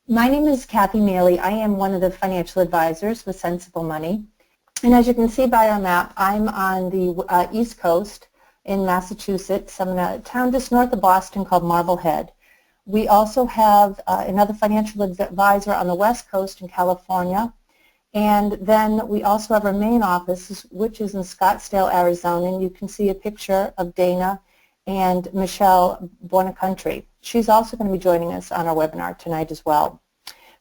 My name is Kathy Neely. I am one of the financial advisors with Sensible Money. And as you can see by our map, I'm on the East Coast in Massachusetts. I'm in a town just north of Boston called Marblehead. We also have another financial advisor on the West Coast in California. And then we also have our main office, which is in Scottsdale, Arizona. And you can see a picture of Dana and Michelle Buonacountry. She's also going to be joining us on our webinar tonight as well.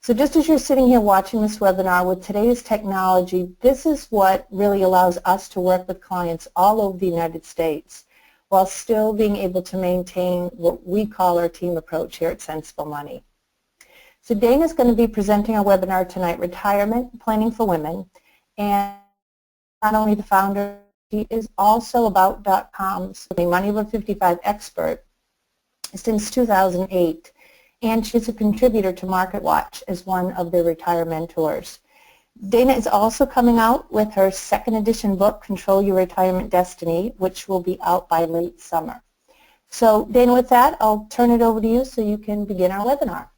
So just as you're sitting here watching this webinar, with today's technology, this is what really allows us to work with clients all over the United States while still being able to maintain what we call our team approach here at Sensible Money. So Dana's going to be presenting our webinar tonight, Retirement Planning for Women, and not only the founder, she is also About.com's Money Over 55 expert since 2008, and she's a contributor to MarketWatch as one of their retire mentors. Dana is also coming out with her second edition book, Control Your Retirement Destiny, which will be out by late summer. So Dana, with that, I'll turn it over to you so you can begin our webinar.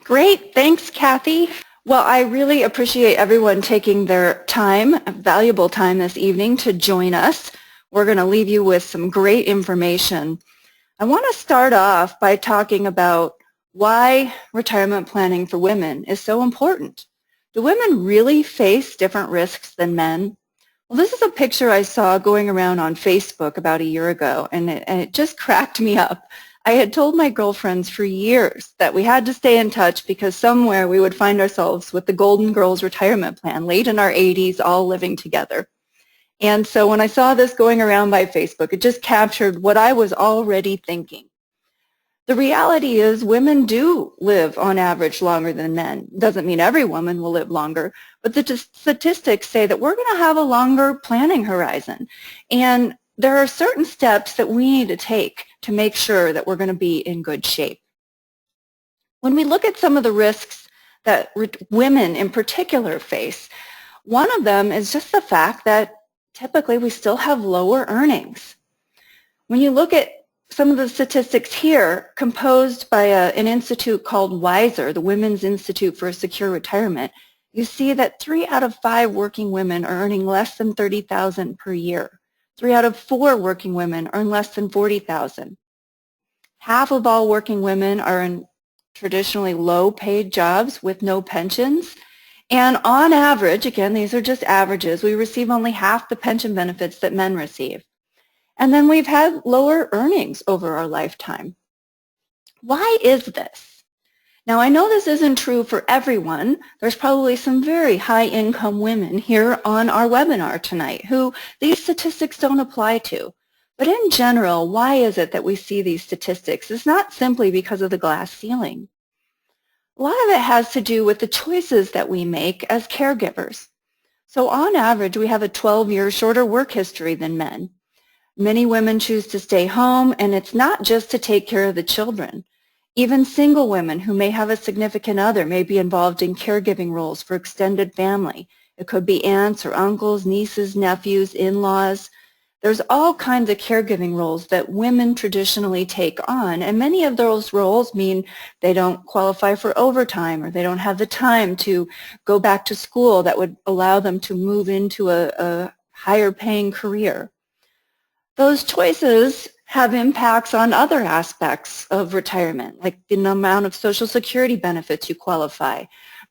Great, thanks Kathy. Well, I really appreciate everyone taking their time, valuable time this evening to join us. We're going to leave you with some great information. I want to start off by talking about why retirement planning for women is so important. Do women really face different risks than men? Well, this is a picture I saw going around on Facebook about a year ago, and it just cracked me up. I had told my girlfriends for years that we had to stay in touch because somewhere we would find ourselves with the Golden Girls retirement plan, late in our 80s, all living together. And so when I saw this going around by Facebook, it just captured what I was already thinking. The reality is women do live on average longer than men. Doesn't mean every woman will live longer, but the statistics say that we're going to have a longer planning horizon. And there are certain steps that we need to take to make sure that we're going to be in good shape. When we look at some of the risks that women in particular face, one of them is just the fact that typically we still have lower earnings. When you look at some of the statistics here, composed by an institute called WISER, the Women's Institute for a Secure Retirement, you see that 3 out of 5 working women are earning less than $30,000 per year. 3 out of 4 working women earn less than $40,000. Half of all working women are in traditionally low-paid jobs with no pensions. And on average, again, these are just averages, we receive only half the pension benefits that men receive. And then we've had lower earnings over our lifetime. Why is this? Now, I know this isn't true for everyone. There's probably some very high-income women here on our webinar tonight who these statistics don't apply to. But in general, why is it that we see these statistics? It's not simply because of the glass ceiling. A lot of it has to do with the choices that we make as caregivers. So on average, we have a 12-year shorter work history than men. Many women choose to stay home, and it's not just to take care of the children. Even single women who may have a significant other may be involved in caregiving roles for extended family. It could be aunts or uncles, nieces, nephews, in-laws. There's all kinds of caregiving roles that women traditionally take on, and many of those roles mean they don't qualify for overtime or they don't have the time to go back to school that would allow them to move into a higher paying career. Those choices have impacts on other aspects of retirement, like the amount of Social Security benefits you qualify,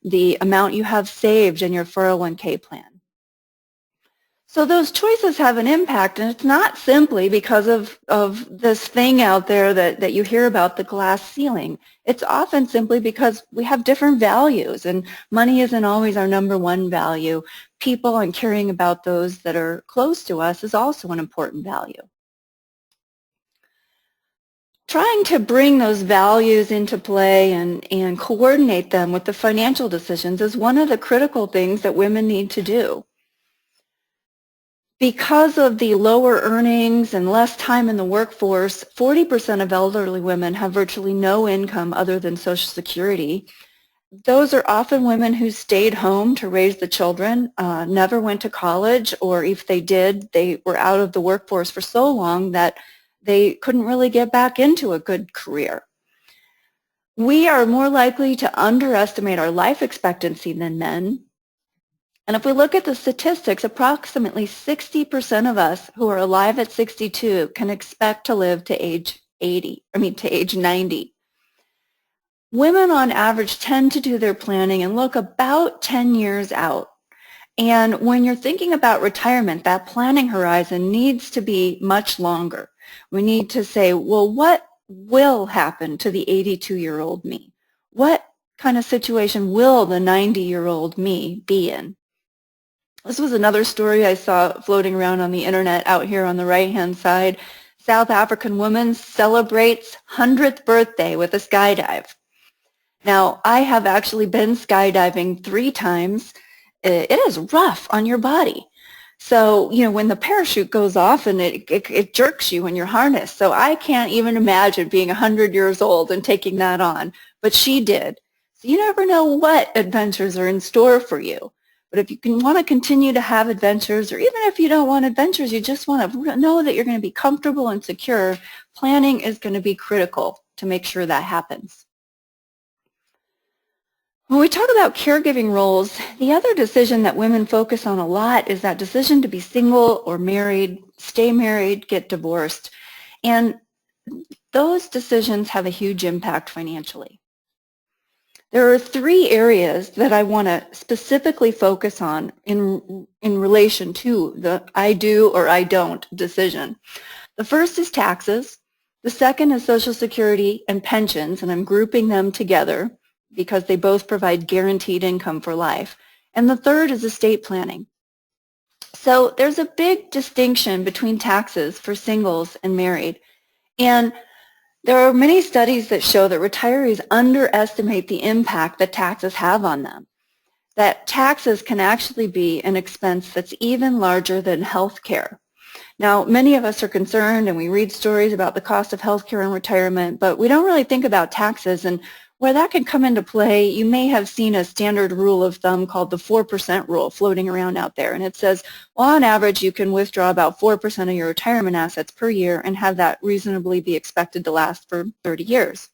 the amount you have saved in your 401k plan. So those choices have an impact, and it's not simply because of this thing out there that you hear about, the glass ceiling. It's often simply because we have different values, and money isn't always our number one value. People and caring about those that are close to us is also an important value. Trying to bring those values into play and coordinate them with the financial decisions is one of the critical things that women need to do. Because of the lower earnings and less time in the workforce, 40% of elderly women have virtually no income other than Social Security. Those are often women who stayed home to raise the children, never went to college, or if they did, they were out of the workforce for so long that they couldn't really get back into a good career. We are more likely to underestimate our life expectancy than men. And if we look at the statistics, approximately 60% of us who are alive at 62 can expect to live to age 90. Women on average tend to do their planning and look about 10 years out. And when you're thinking about retirement, that planning horizon needs to be much longer. We need to say, well, what will happen to the 82-year-old me? What kind of situation will the 90-year-old me be in? This was another story I saw floating around on the internet out here on the right-hand side. South African woman celebrates 100th birthday with a skydive. Now, I have actually been skydiving 3 times. It is rough on your body. So, when the parachute goes off and it jerks you when you're harnessed. So I can't even imagine being 100 years old and taking that on, but she did. So you never know what adventures are in store for you. But if you want to continue to have adventures, or even if you don't want adventures, you just want to know that you're going to be comfortable and secure, planning is going to be critical to make sure that happens. When we talk about caregiving roles, the other decision that women focus on a lot is that decision to be single or married, stay married, get divorced. And those decisions have a huge impact financially. There are 3 areas that I want to specifically focus on in relation to the I do or I don't decision. The first is taxes. The second is Social Security and pensions, and I'm grouping them together because they both provide guaranteed income for life. And the third is estate planning. So there's a big distinction between taxes for singles and married. And there are many studies that show that retirees underestimate the impact that taxes have on them. That taxes can actually be an expense that's even larger than health care. Now, many of us are concerned and we read stories about the cost of health care in retirement, but we don't really think about taxes. And where that can come into play, you may have seen a standard rule of thumb called the 4% rule floating around out there. And it says, well, on average, you can withdraw about 4% of your retirement assets per year and have that reasonably be expected to last for 30 years.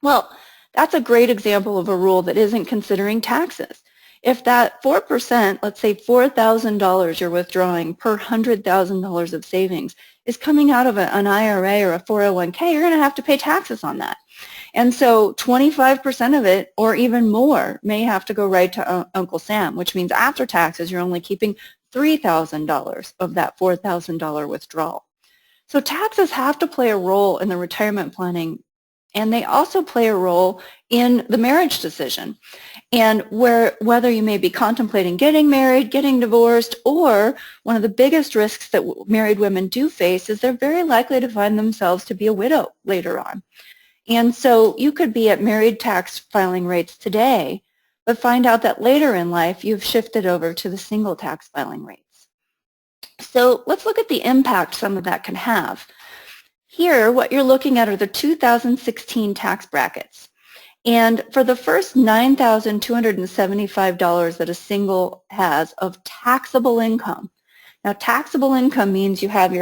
Well, that's a great example of a rule that isn't considering taxes. If that 4%, let's say $4,000 you're withdrawing per $100,000 of savings is coming out of an IRA or a 401k, you're going to have to pay taxes on that. And so 25% of it or even more may have to go right to Uncle Sam, which means after taxes you're only keeping $3,000 of that $4,000 withdrawal. So taxes have to play a role in the retirement planning, and they also play a role in the marriage decision. And whether you may be contemplating getting married, getting divorced, or one of the biggest risks that married women do face is they're very likely to find themselves to be a widow later on. And so you could be at married tax filing rates today, but find out that later in life you've shifted over to the single tax filing rates. So let's look at the impact some of that can have. Here, what you're looking at are the 2016 tax brackets. And for the first $9,275 that a single has of taxable income, now taxable income means you have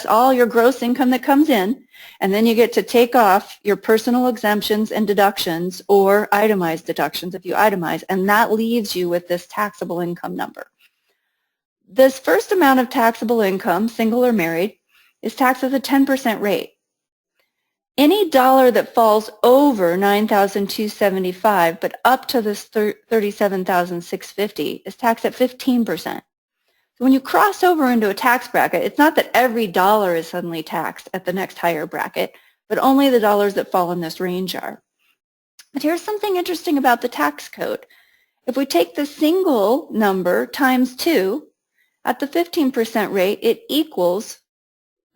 all your gross income that comes in, and then you get to take off your personal exemptions and deductions or itemized deductions if you itemize, and that leaves you with this taxable income number. This first amount of taxable income, single or married, is taxed at a 10% rate. Any dollar that falls over $9,275 but up to this $37,650 is taxed at 15%. So when you cross over into a tax bracket, it's not that every dollar is suddenly taxed at the next higher bracket, but only the dollars that fall in this range are. But here's something interesting about the tax code. If we take the single number times 2 at the 15% rate, it equals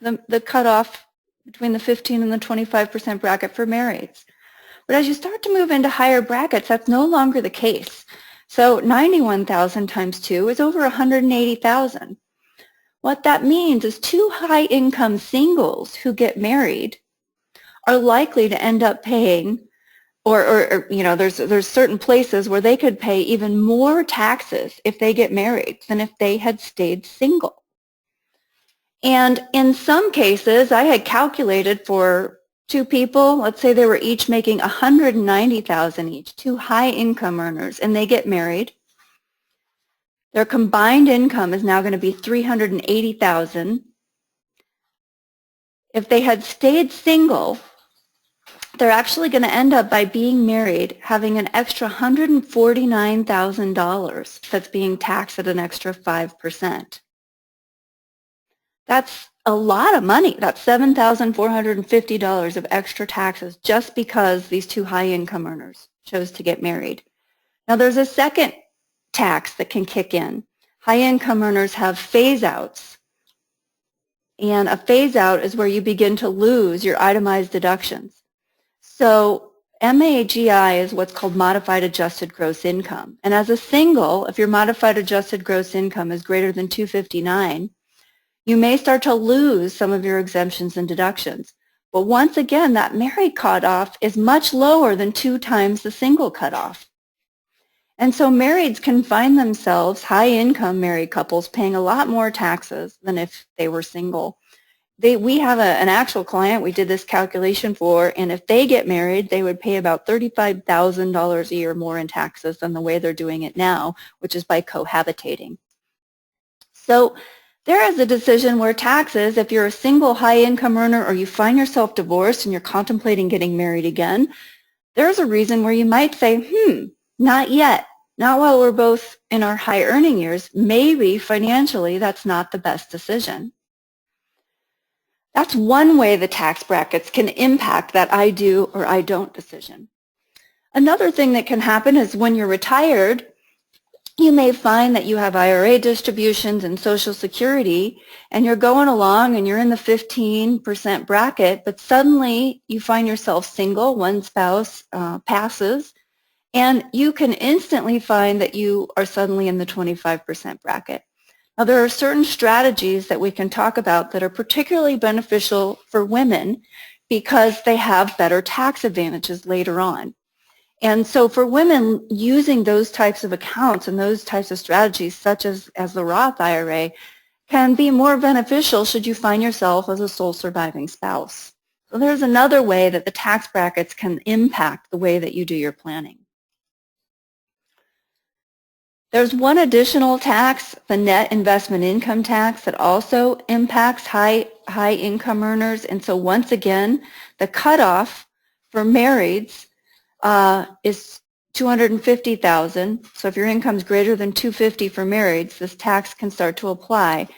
the cutoff between the 15 and the 25% bracket for marrieds. But as you start to move into higher brackets, that's no longer the case. So 91,000 times 2 is over 180,000. What that means is 2 high-income singles who get married are likely to end up paying, or there's certain places where they could pay even more taxes if they get married than if they had stayed single. And in some cases, I had calculated for two people, let's say they were each making $190,000 each, two high income earners, and they get married. Their combined income is now going to be $380,000. If they had stayed single, they're actually going to end up, by being married, having an extra $149,000 that's being taxed at an extra 5%. That's a lot of money. That's $7,450 of extra taxes just because these two high-income earners chose to get married. Now, there's a second tax that can kick in. High-income earners have phase-outs. And a phase-out is where you begin to lose your itemized deductions. So MAGI is what's called modified adjusted gross income. And as a single, if your modified adjusted gross income is greater than $259,000, you may start to lose some of your exemptions and deductions. But once again, that married cutoff is much lower than 2 times the single cutoff. And so marrieds can find themselves, high-income married couples, paying a lot more taxes than if they were single. We have an actual client we did this calculation for, and if they get married, they would pay about $35,000 a year more in taxes than the way they're doing it now, which is by cohabitating. So there is a decision where taxes, if you're a single high-income earner or you find yourself divorced and you're contemplating getting married again, there's a reason where you might say, not yet. Not while we're both in our high earning years. Maybe financially that's not the best decision. That's one way the tax brackets can impact that I do or I don't decision. Another thing that can happen is when you're retired, you may find that you have IRA distributions and Social Security, and you're going along and you're in the 15% bracket, but suddenly you find yourself single, one spouse passes, and you can instantly find that you are suddenly in the 25% bracket. Now, there are certain strategies that we can talk about that are particularly beneficial for women because they have better tax advantages later on. And so for women, using those types of accounts and those types of strategies, such as the Roth IRA, can be more beneficial should you find yourself as a sole surviving spouse. So there's another way that the tax brackets can impact the way that you do your planning. There's one additional tax, the net investment income tax, that also impacts high income earners. And so once again, the cutoff for marrieds is $250,000. So if your income is greater than $250,000 for marrieds, this tax can start to apply.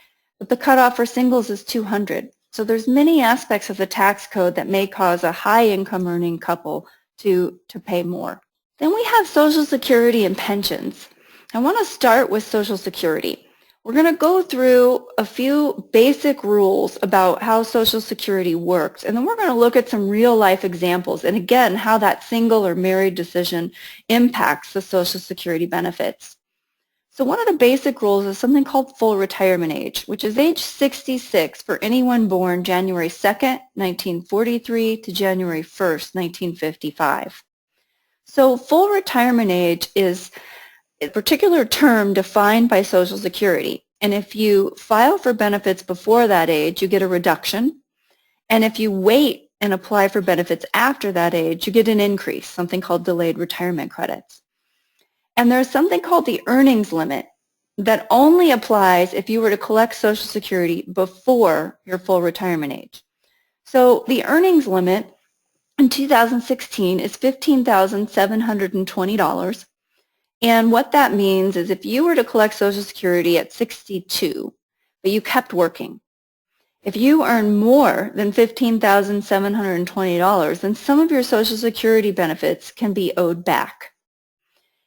But the cutoff for singles is $200,000. So there's many aspects of the tax code that may cause a high income earning couple to pay more. Then we have Social Security and pensions. I want to start with Social Security. We're going to go through a few basic rules about how Social Security works, and then we're going to look at some real-life examples, and again, how that single or married decision impacts the Social Security benefits. So one of the basic rules is something called full retirement age, which is age 66 for anyone born January 2nd, 1943 to January 1st, 1955. So full retirement age is a particular term defined by Social Security. And if you file for benefits before that age, you get a reduction. And if you wait and apply for benefits after that age, you get an increase, something called delayed retirement credits. And there's something called the earnings limit that only applies if you were to collect Social Security before your full retirement age. So the earnings limit in 2016 is $15,720. And what that means is if you were to collect Social Security at 62, but you kept working, if you earn more than $15,720, then some of your Social Security benefits can be owed back.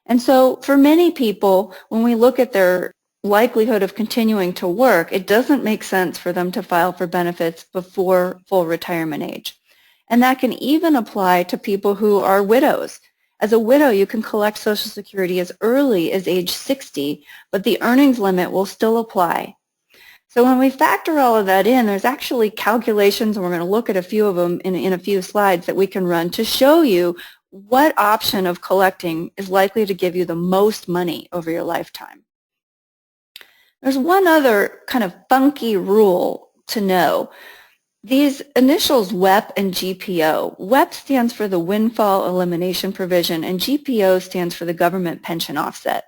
And so for many people, when we look at their likelihood of continuing to work, it doesn't make sense for them to file for benefits before full retirement age. And that can even apply to people who are widows. As a widow, you can collect Social Security as early as age 60, but the earnings limit will still apply. So when we factor all of that in, there's actually calculations, and we're going to look at a few of them in a few slides that we can run to show you what option of collecting is likely to give you the most money over your lifetime. There's one other kind of funky rule to know. These initials WEP and GPO. WEP stands for the Windfall Elimination Provision, and GPO stands for the Government Pension Offset.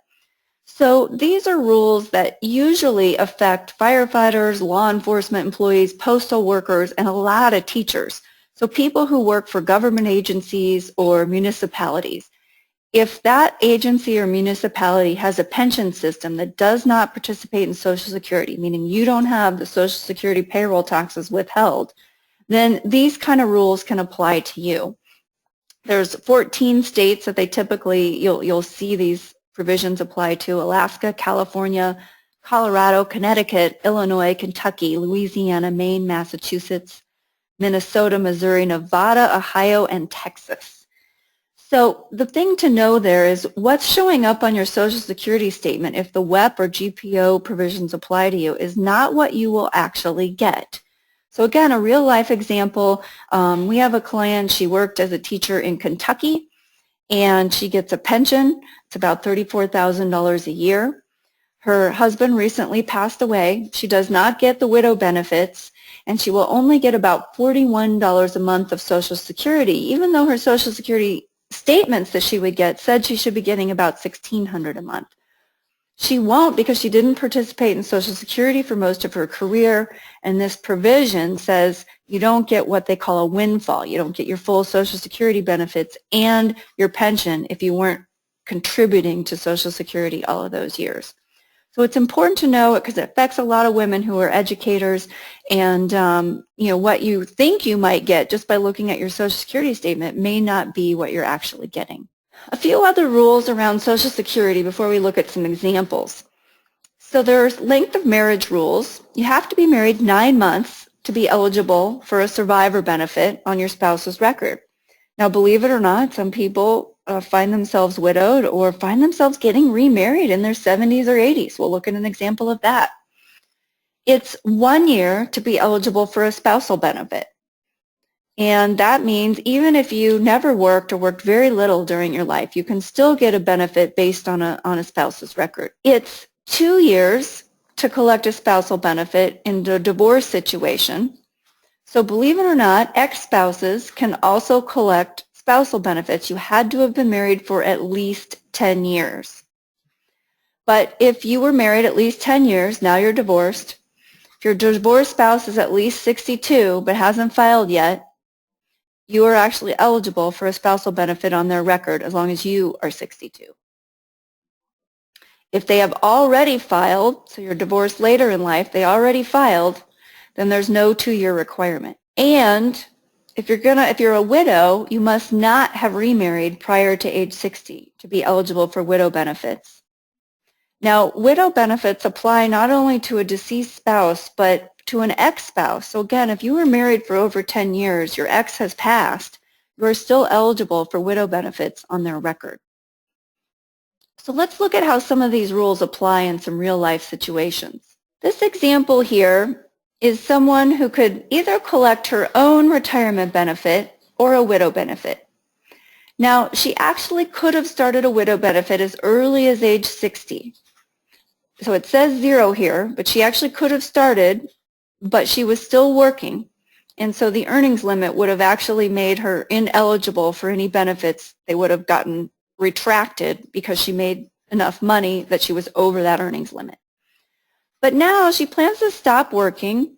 So these are rules that usually affect firefighters, law enforcement employees, postal workers, and a lot of teachers. So people who work for government agencies or municipalities. If that agency or municipality has a pension system that does not participate in Social Security, meaning you don't have the Social Security payroll taxes withheld, then these kind of rules can apply to you. There's 14 states that they typically, you'll see these provisions apply to: Alaska, California, Colorado, Connecticut, Illinois, Kentucky, Louisiana, Maine, Massachusetts, Minnesota, Missouri, Nevada, Ohio, and Texas. So the thing to know there is what's showing up on your Social Security statement, if the WEP or GPO provisions apply to you, is not what you will actually get. So again, a real life example, we have a client, she worked as a teacher in Kentucky, and she gets a pension. It's about $34,000 a year. Her husband recently passed away. She does not get the widow benefits, and she will only get about $41 a month of Social Security, even though her Social Security statements that she would get said she should be getting about $1,600 a month. She won't, because she didn't participate in Social Security for most of her career, and this provision says you don't get what they call a windfall. You don't get your full Social Security benefits and your pension if you weren't contributing to Social Security all of those years. So it's important to know it because it affects a lot of women who are educators, and what you think you might get just by looking at your Social Security statement may not be what you're actually getting. A few other rules around Social Security before we look at some examples. So there's length of marriage rules. You have to be married 9 months to be eligible for a survivor benefit on your spouse's record. Now, believe it or not, some people find themselves widowed or find themselves getting remarried in their 70s or 80s. We'll look at an example of that. It's 1 year to be eligible for a spousal benefit. And that means even if you never worked or worked very little during your life, you can still get a benefit based on a spouse's record. It's 2 years to collect a spousal benefit in a divorce situation. So believe it or not, ex-spouses can also collect spousal benefits. You had to have been married for at least 10 years. But if you were married at least 10 years, now you're divorced. If your divorced spouse is at least 62 but hasn't filed yet, you are actually eligible for a spousal benefit on their record as long as you are 62. If they have already filed, so you're divorced later in life, they already filed, then there's no 2-year requirement. And if you're a widow, you must not have remarried prior to age 60 to be eligible for widow benefits. Now, widow benefits apply not only to a deceased spouse, but to an ex-spouse. So again, if you were married for over 10 years, your ex has passed, you are still eligible for widow benefits on their record. So let's look at how some of these rules apply in some real-life situations. This example here is someone who could either collect her own retirement benefit or a widow benefit. Now, she actually could have started a widow benefit as early as age 60. So it says 0 here, but she actually could have started, but she was still working. And so the earnings limit would have actually made her ineligible for any benefits. They would have gotten retracted because she made enough money that she was over that earnings limit. But now she plans to stop working,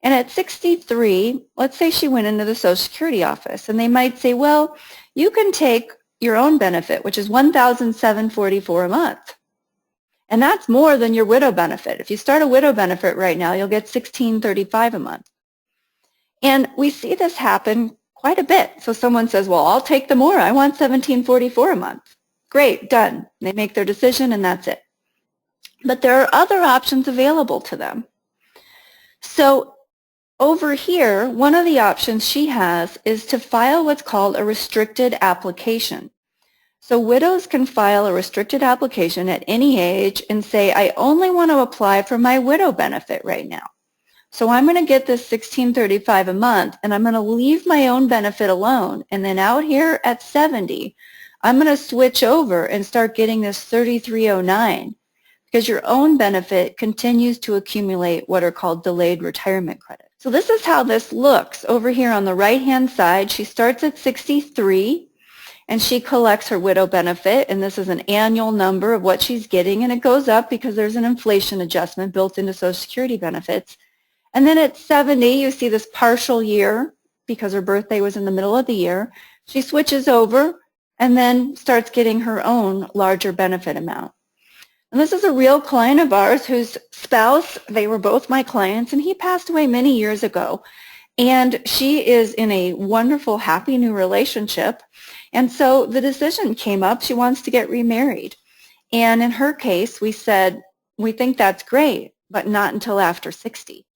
and at 63, let's say she went into the Social Security office, and they might say, well, you can take your own benefit, which is $1,744 a month. And that's more than your widow benefit. If you start a widow benefit right now, you'll get $1,635 a month. And we see this happen quite a bit. So someone says, well, I'll take the more. I want $1,744 a month. Great, done. They make their decision, and that's it. But there are other options available to them. So over here, one of the options she has is to file what's called a restricted application. So widows can file a restricted application at any age and say, I only want to apply for my widow benefit right now. So I'm going to get this $1,635 a month, and I'm going to leave my own benefit alone. And then out here at 70, I'm going to switch over and start getting this $3,309 because your own benefit continues to accumulate what are called delayed retirement credits. So this is how this looks. Over here on the right-hand side, she starts at 63 and she collects her widow benefit, and this is an annual number of what she's getting, and it goes up because there's an inflation adjustment built into Social Security benefits. And then at 70, you see this partial year because her birthday was in the middle of the year. She switches over and then starts getting her own larger benefit amount. And this is a real client of ours whose spouse, they were both my clients, and he passed away many years ago. And she is in a wonderful, happy new relationship. And so the decision came up, she wants to get remarried. And in her case, we said, we think that's great, but not until after 60.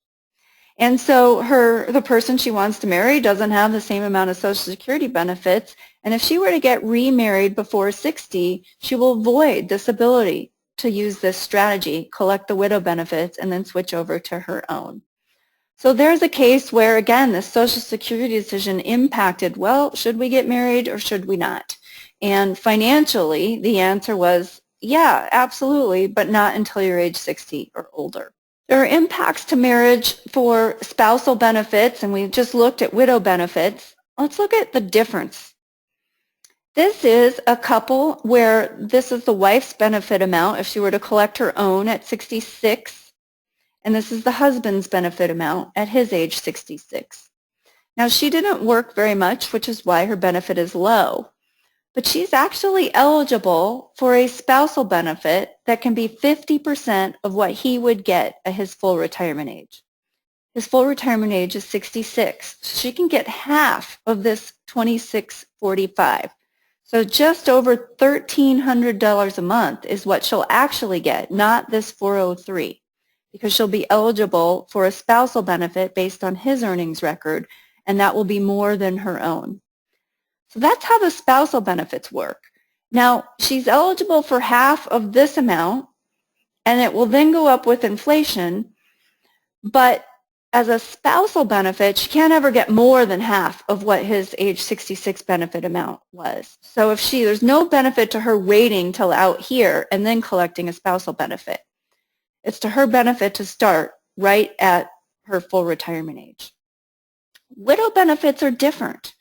And so the person she wants to marry doesn't have the same amount of Social Security benefits. And if she were to get remarried before 60, she will void this ability to use this strategy, collect the widow benefits, and then switch over to her own. So there's a case where, again, the Social Security decision impacted, well, should we get married or should we not? And financially, the answer was, yeah, absolutely, but not until you're age 60 or older. There are impacts to marriage for spousal benefits, and we've just looked at widow benefits. Let's look at the difference. This is a couple where this is the wife's benefit amount if she were to collect her own at 66, and this is the husband's benefit amount at his age 66. Now, she didn't work very much, which is why her benefit is low, but she's actually eligible for a spousal benefit that can be 50% of what he would get at his full retirement age. His full retirement age is 66. So she can get half of this $26.45. So just over $1,300 a month is what she'll actually get, not this $403, because she'll be eligible for a spousal benefit based on his earnings record, and that will be more than her own. So that's how the spousal benefits work. Now, she's eligible for half of this amount, and it will then go up with inflation, but as a spousal benefit, she can't ever get more than half of what his age 66 benefit amount was. So if there's no benefit to her waiting till out here and then collecting a spousal benefit. It's to her benefit to start right at her full retirement age. Widow benefits are different.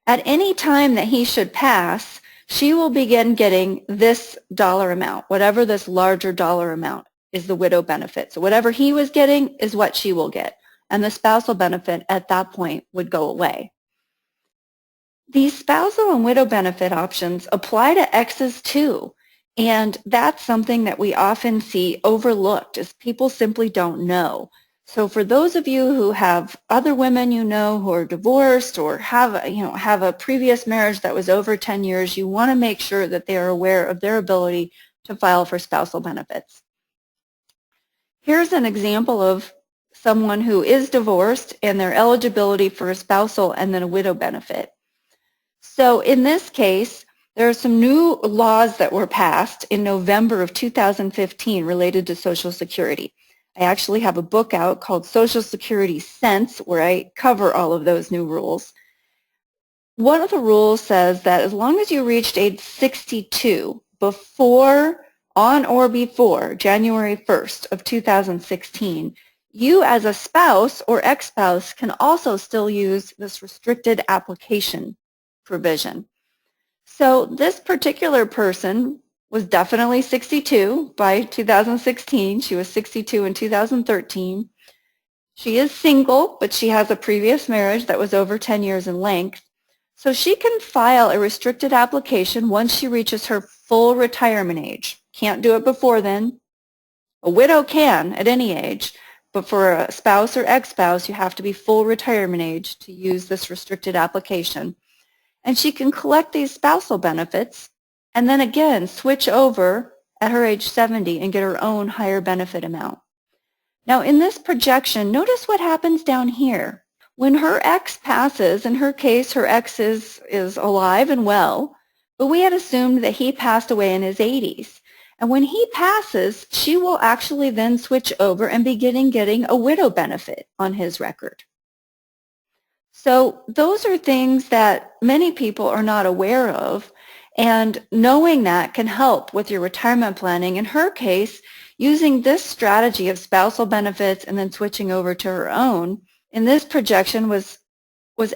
At any time that he should pass, she will begin getting this dollar amount, whatever this larger dollar amount is the widow benefit. So whatever he was getting is what she will get, and the spousal benefit at that point would go away. These spousal and widow benefit options apply to exes too, and that's something that we often see overlooked as people simply don't know. So for those of you who have other women you know who are divorced or have a previous marriage that was over 10 years, you want to make sure that they are aware of their ability to file for spousal benefits. Here's an example of someone who is divorced and their eligibility for a spousal and then a widow benefit. So in this case, there are some new laws that were passed in November of 2015 related to Social Security. I actually have a book out called Social Security Sense where I cover all of those new rules. One of the rules says that as long as you reached age 62 on or before January 1st of 2016, you as a spouse or ex-spouse can also still use this restricted application provision. So this particular person was definitely 62 by 2016. She was 62 in 2013. She is single, but she has a previous marriage that was over 10 years in length. So she can file a restricted application once she reaches her full retirement age. Can't do it before then. A widow can at any age, but for a spouse or ex-spouse, you have to be full retirement age to use this restricted application. And she can collect these spousal benefits and then again switch over at her age 70 and get her own higher benefit amount. Now in this projection, notice what happens down here. When her ex passes, in her case, her ex is alive and well, but we had assumed that he passed away in his 80s. And when he passes, she will actually then switch over and begin getting a widow benefit on his record. So those are things that many people are not aware of, and knowing that can help with your retirement planning. In her case, using this strategy of spousal benefits and then switching over to her own in this projection was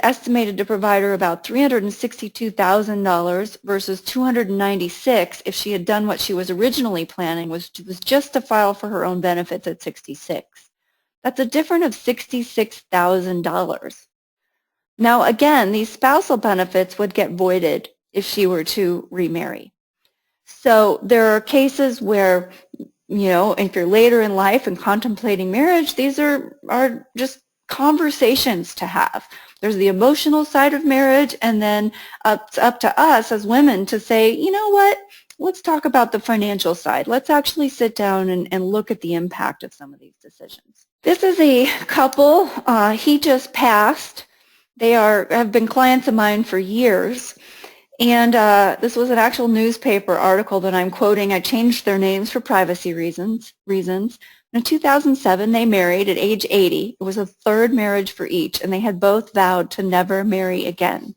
estimated to provide her about $362,000 versus $296 if she had done what she was originally planning, which was just to file for her own benefits at 66. That's a difference of $66,000. Now again, these spousal benefits would get voided if she were to remarry. So there are cases where, if you're later in life and contemplating marriage, these are just conversations to have. There's the emotional side of marriage, and then it's up to us as women to say, you know what, let's talk about the financial side. Let's actually sit down and look at the impact of some of these decisions. This is a couple. He just passed. They have been clients of mine for years. And this was an actual newspaper article that I'm quoting. I changed their names for privacy reasons. In 2007, they married at age 80. It was a third marriage for each, and they had both vowed to never marry again.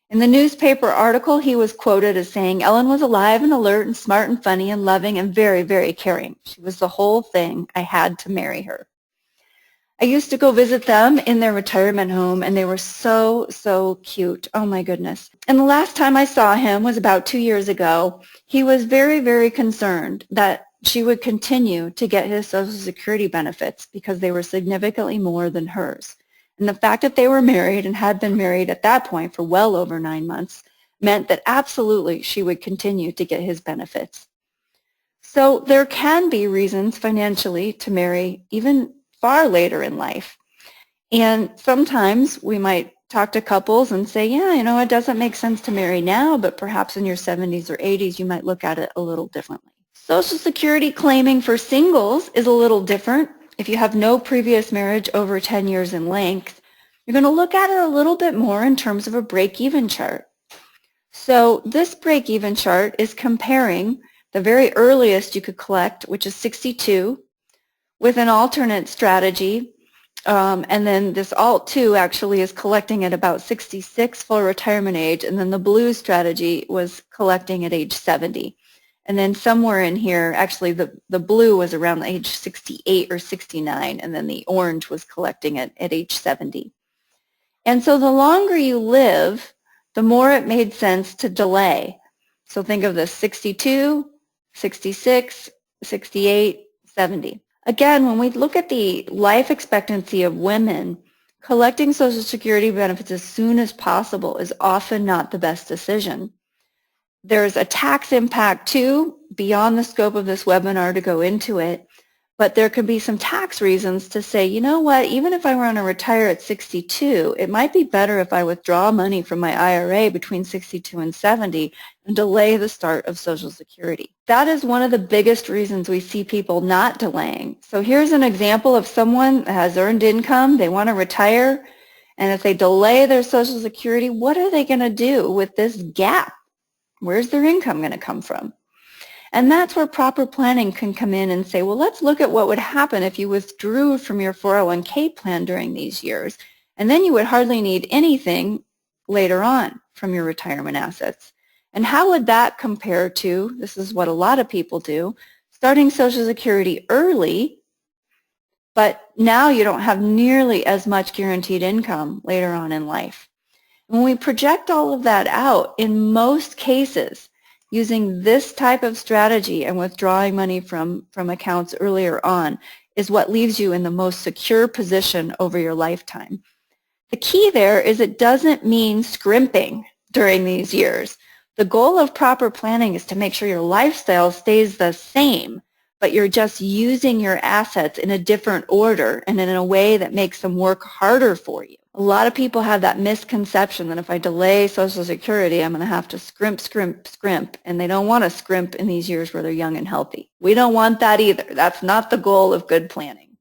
In the newspaper article, he was quoted as saying, "Ellen was alive and alert and smart and funny and loving and very, very caring. She was the whole thing. I had to marry her." I used to go visit them in their retirement home, and they were so, so cute. Oh, my goodness. And the last time I saw him was about 2 years ago. He was very, very concerned that she would continue to get his Social Security benefits because they were significantly more than hers. And the fact that they were married and had been married at that point for well over 9 months meant that absolutely she would continue to get his benefits. So there can be reasons financially to marry even far later in life. And sometimes we might talk to couples and say, yeah, it doesn't make sense to marry now, but perhaps in your 70s or 80s you might look at it a little differently. Social Security claiming for singles is a little different. If you have no previous marriage over 10 years in length, you're going to look at it a little bit more in terms of a break-even chart. So this break-even chart is comparing the very earliest you could collect, which is 62, with an alternate strategy, and then this alt 2 actually is collecting at about 66 full retirement age, and then the blue strategy was collecting at age 70. And then somewhere in here, actually the blue was around age 68 or 69, and then the orange was collecting at age 70. And so the longer you live, the more it made sense to delay. So think of this: 62, 66, 68, 70. Again, when we look at the life expectancy of women, collecting Social Security benefits as soon as possible is often not the best decision. There's a tax impact too, beyond the scope of this webinar to go into it, but there could be some tax reasons to say, you know what, even if I want to retire at 62, it might be better if I withdraw money from my IRA between 62 and 70 and delay the start of Social Security. That is one of the biggest reasons we see people not delaying. So here's an example of someone that has earned income, they want to retire, and if they delay their Social Security, what are they going to do with this gap? Where's their income going to come from? And that's where proper planning can come in and say, well, let's look at what would happen if you withdrew from your 401k plan during these years, and then you would hardly need anything later on from your retirement assets. And how would that compare to, this is what a lot of people do, starting Social Security early, but now you don't have nearly as much guaranteed income later on in life. When we project all of that out, in most cases, using this type of strategy and withdrawing money from accounts earlier on is what leaves you in the most secure position over your lifetime. The key there is it doesn't mean scrimping during these years. The goal of proper planning is to make sure your lifestyle stays the same, but you're just using your assets in a different order and in a way that makes them work harder for you. A lot of people have that misconception that if I delay Social Security, I'm going to have to scrimp, and they don't want to scrimp in these years where they're young and healthy. We don't want that either. That's not the goal of good planning.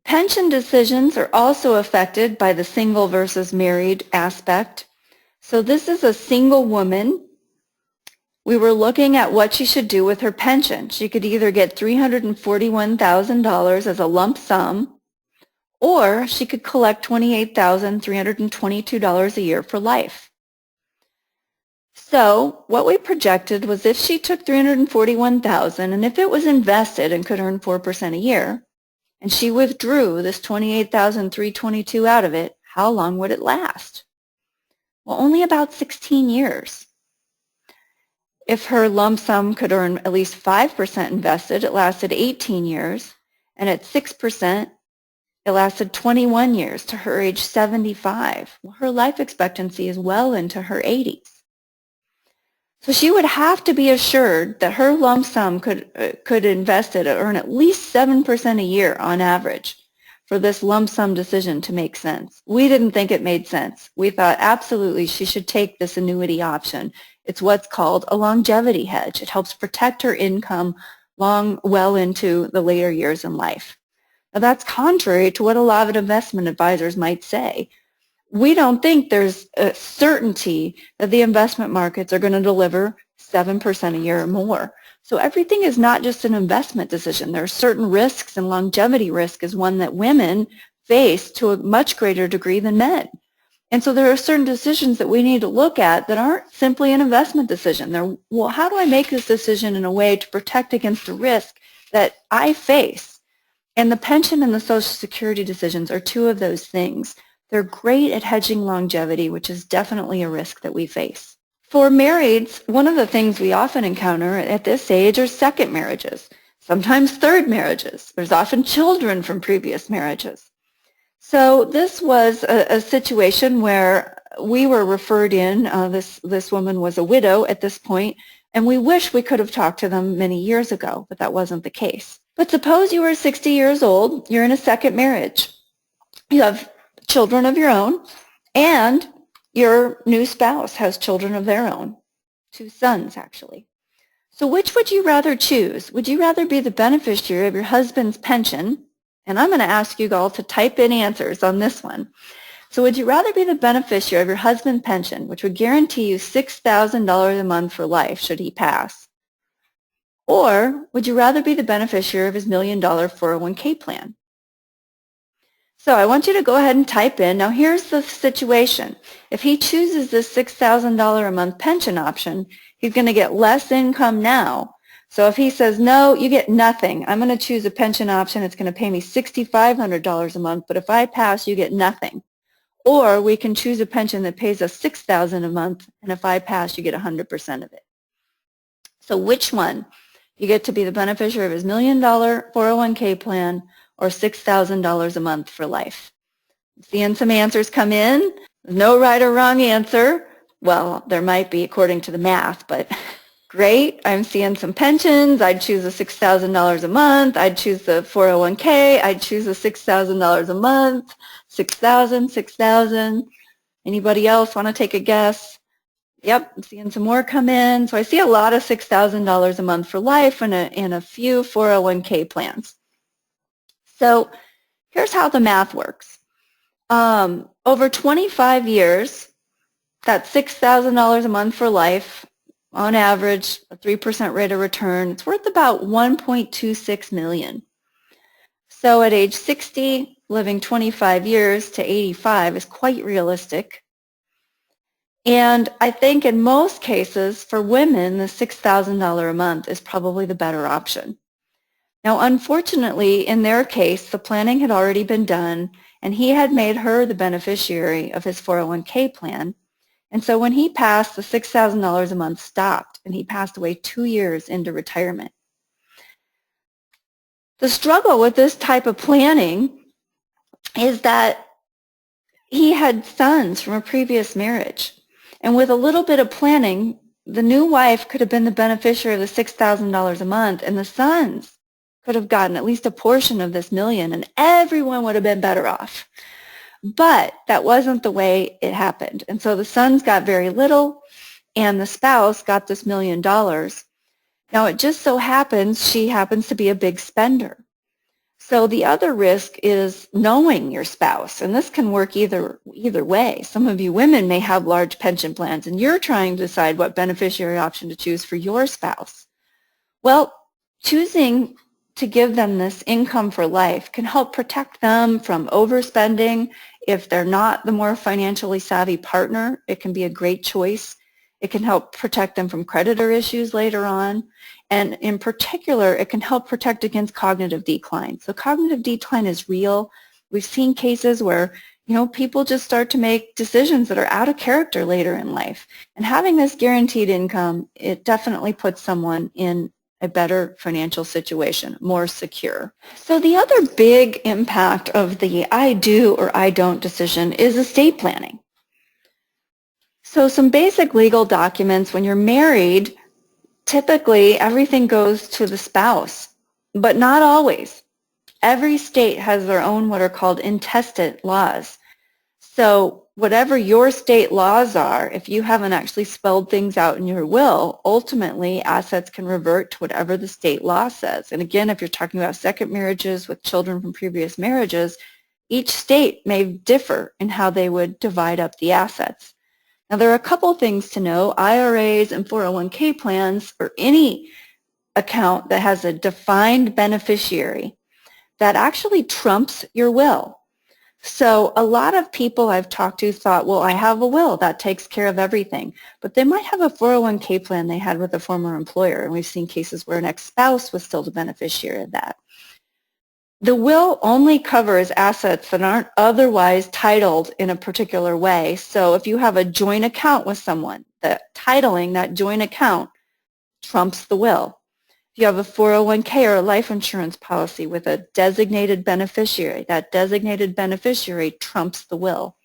Pension decisions are also affected by the single versus married aspect. So this is a single woman. We were looking at what she should do with her pension. She could either get $341,000 as a lump sum, or she could collect $28,322 a year for life. So what we projected was if she took $341,000 and if it was invested and could earn 4% a year, and she withdrew this $28,322 out of it, how long would it last? Well, only about 16 years. If her lump sum could earn at least 5% invested, it lasted 18 years, and at 6%, it lasted 21 years to her age 75. Well, her life expectancy is well into her 80s. So she would have to be assured that her lump sum could invested earn at least 7% a year on average for this lump sum decision to make sense. We didn't think it made sense. We thought absolutely she should take this annuity option. It's what's called a longevity hedge. It helps protect her income well into the later years in life. Now that's contrary to what a lot of investment advisors might say. We don't think there's a certainty that the investment markets are going to deliver 7% a year or more. So everything is not just an investment decision. There are certain risks, and longevity risk is one that women face to a much greater degree than men. And so there are certain decisions that we need to look at that aren't simply an investment decision. Well, how do I make this decision in a way to protect against the risk that I face? And the pension and the Social Security decisions are two of those things. They're great at hedging longevity, which is definitely a risk that we face. For marrieds, one of the things we often encounter at this age are second marriages, sometimes third marriages. There's often children from previous marriages. So this was a situation where we were referred in. This woman was a widow at this point, and we wish we could have talked to them many years ago, but that wasn't the case. But suppose you were 60 years old, you're in a second marriage. You have children of your own, and your new spouse has children of their own, 2 sons actually. So which would you rather choose? Would you rather be the beneficiary of your husband's pension? And I'm going to ask you all to type in answers on this one. So would you rather be the beneficiary of your husband's pension, which would guarantee you $6,000 a month for life should he pass? Or would you rather be the beneficiary of his $1 million 401k plan? So I want you to go ahead and type in. Now here's the situation. If he chooses this $6,000 a month pension option, he's going to get less income now. So if he says, no, you get nothing. I'm going to choose a pension option. It's going to pay me $6,500 a month, but if I pass, you get nothing. Or we can choose a pension that pays us $6,000 a month, and if I pass, you get 100% of it. So which one? You get to be the beneficiary of his $1 million 401k plan or $6,000 a month for life. Seeing some answers come in. No right or wrong answer. Well, there might be according to the math, but great. I'm seeing some pensions. I'd choose the $6,000 a month. I'd choose the 401k. I'd choose the $6,000 a month. 6,000, 6,000. Anybody else want to take a guess? Yep, I'm seeing some more come in. So I see a lot of $6,000 a month for life and a few 401k plans. So here's how the math works. Over 25 years, that's $6,000 a month for life. On average, a 3% rate of return. It's worth about $1.26 million. So at age 60, living 25 years to 85 is quite realistic. And I think in most cases, for women, the $6,000 a month is probably the better option. Now, unfortunately, in their case, the planning had already been done, and he had made her the beneficiary of his 401k plan. And so when he passed, the $6,000 a month stopped, and he passed away 2 years into retirement. The struggle with this type of planning is that he had sons from a previous marriage. And with a little bit of planning, the new wife could have been the beneficiary of the $6,000 a month, and the sons could have gotten at least a portion of this million, and everyone would have been better off. But that wasn't the way it happened. And so the sons got very little, and the spouse got this $1 million. Now, it just so happens she happens to be a big spender. So the other risk is knowing your spouse, and this can work either way. Some of you women may have large pension plans, and you're trying to decide what beneficiary option to choose for your spouse. Well, choosing to give them this income for life can help protect them from overspending. If they're not the more financially savvy partner, it can be a great choice. It can help protect them from creditor issues later on. And in particular, it can help protect against cognitive decline. So cognitive decline is real. We've seen cases where, people just start to make decisions that are out of character later in life. And having this guaranteed income, it definitely puts someone in a better financial situation, more secure. So the other big impact of the I do or I don't decision is estate planning. So some basic legal documents: when you're married, typically everything goes to the spouse, but not always. Every state has their own what are called intestate laws. So whatever your state laws are, if you haven't actually spelled things out in your will, ultimately assets can revert to whatever the state law says. And again, if you're talking about second marriages with children from previous marriages, each state may differ in how they would divide up the assets. Now, there are a couple things to know. IRAs and 401k plans, or any account that has a defined beneficiary, that actually trumps your will. So a lot of people I've talked to thought, well, I have a will, that takes care of everything. But they might have a 401k plan they had with a former employer, and we've seen cases where an ex-spouse was still the beneficiary of that. The will only covers assets that aren't otherwise titled in a particular way. So if you have a joint account with someone, the titling that joint account trumps the will. If you have a 401k or a life insurance policy with a designated beneficiary, that designated beneficiary trumps the will.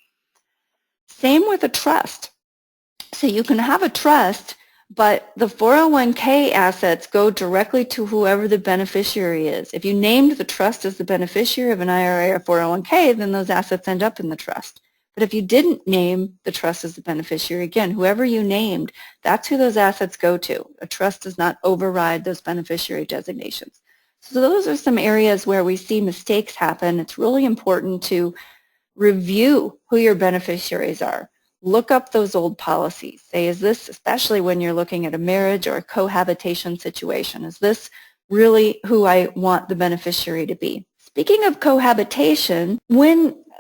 Same with a trust. So you can have a trust, but the 401k assets go directly to whoever the beneficiary is. If you named the trust as the beneficiary of an IRA or 401k, then those assets end up in the trust. But if you didn't name the trust as the beneficiary, again, whoever you named, that's who those assets go to. A trust does not override those beneficiary designations. So those are some areas where we see mistakes happen. It's really important to review who your beneficiaries are. Look up those old policies. Say, is this, especially when you're looking at a marriage or a cohabitation situation, is this really who I want the beneficiary to be? Speaking of cohabitation,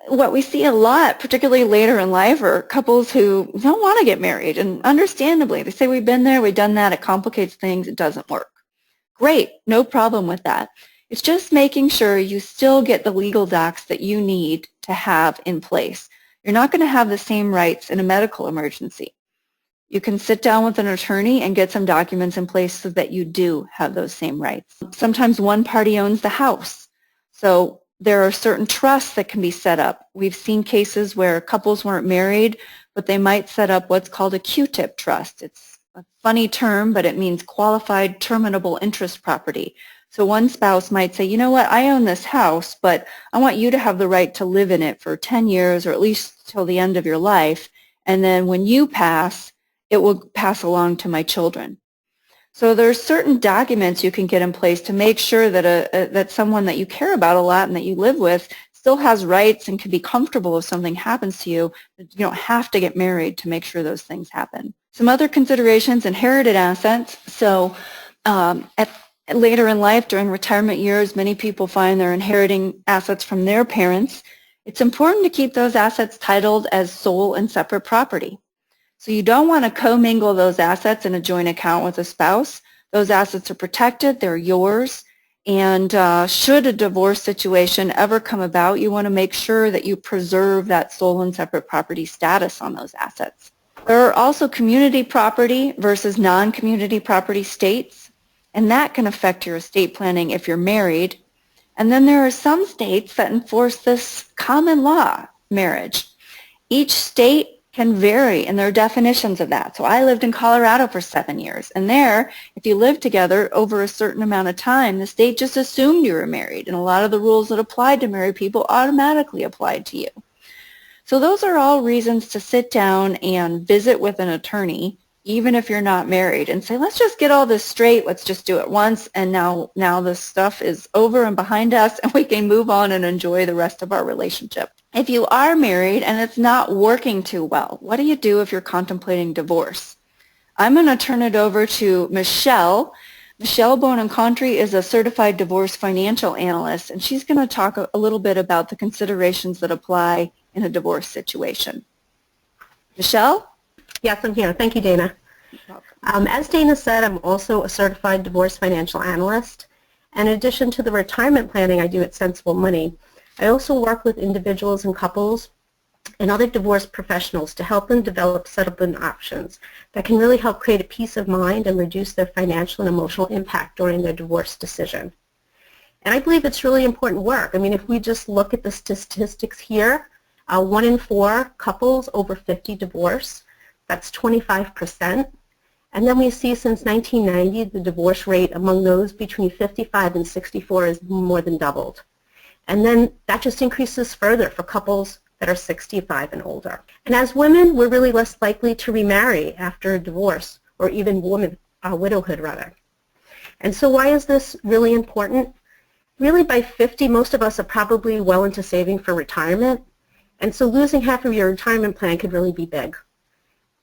what we see a lot, particularly later in life, are couples who don't want to get married, and understandably, they say, we've been there, we've done that, it complicates things, it doesn't work. Great, no problem with that. It's just making sure you still get the legal docs that you need to have in place. You're not going to have the same rights in a medical emergency. You can sit down with an attorney and get some documents in place so that you do have those same rights. Sometimes one party owns the house. So there are certain trusts that can be set up. We've seen cases where couples weren't married, but they might set up what's called a Q-tip trust. It's a funny term, but it means qualified terminable interest property. So one spouse might say, you know what, I own this house, but I want you to have the right to live in it for 10 years or at least till the end of your life. And then when you pass, it will pass along to my children. So there are certain documents you can get in place to make sure that that someone that you care about a lot and that you live with still has rights and can be comfortable if something happens to you. You don't have to get married to make sure those things happen. Some other considerations: inherited assets. So later in life, during retirement years, many people find they're inheriting assets from their parents. It's important to keep those assets titled as sole and separate property. So you don't want to commingle those assets in a joint account with a spouse. Those assets are protected, they're yours, and should a divorce situation ever come about, you want to make sure that you preserve that sole and separate property status on those assets. There are also community property versus non-community property states, and that can affect your estate planning if you're married. And then there are some states that enforce this common law marriage. Each state can vary in their definitions of that. So I lived in Colorado for 7 years, and there, if you lived together over a certain amount of time, the state just assumed you were married, and a lot of the rules that applied to married people automatically applied to you. So those are all reasons to sit down and visit with an attorney, even if you're not married, and say, let's just get all this straight, let's just do it once, and now this stuff is over and behind us, and we can move on and enjoy the rest of our relationship. If you are married and it's not working too well, what do you do if you're contemplating divorce? I'm going to turn it over to Michelle. Michelle Bonacontri is a certified divorce financial analyst, and she's going to talk a little bit about the considerations that apply in a divorce situation. Michelle? Yes, I'm here. Thank you, Dana. As Dana said, I'm also a certified divorce financial analyst. And in addition to the retirement planning I do at Sensible Money, I also work with individuals and couples and other divorce professionals to help them develop settlement options that can really help create a peace of mind and reduce their financial and emotional impact during their divorce decision. And I believe it's really important work. I mean, if we just look at the statistics here, 1 in 4 couples over 50 divorce, that's 25%. And then we see since 1990, the divorce rate among those between 55 and 64 is more than doubled. And then that just increases further for couples that are 65 and older. And as women, we're really less likely to remarry after a divorce, or even widowhood rather. And so why is this really important? Really by 50, most of us are probably well into saving for retirement. And so losing half of your retirement plan could really be big.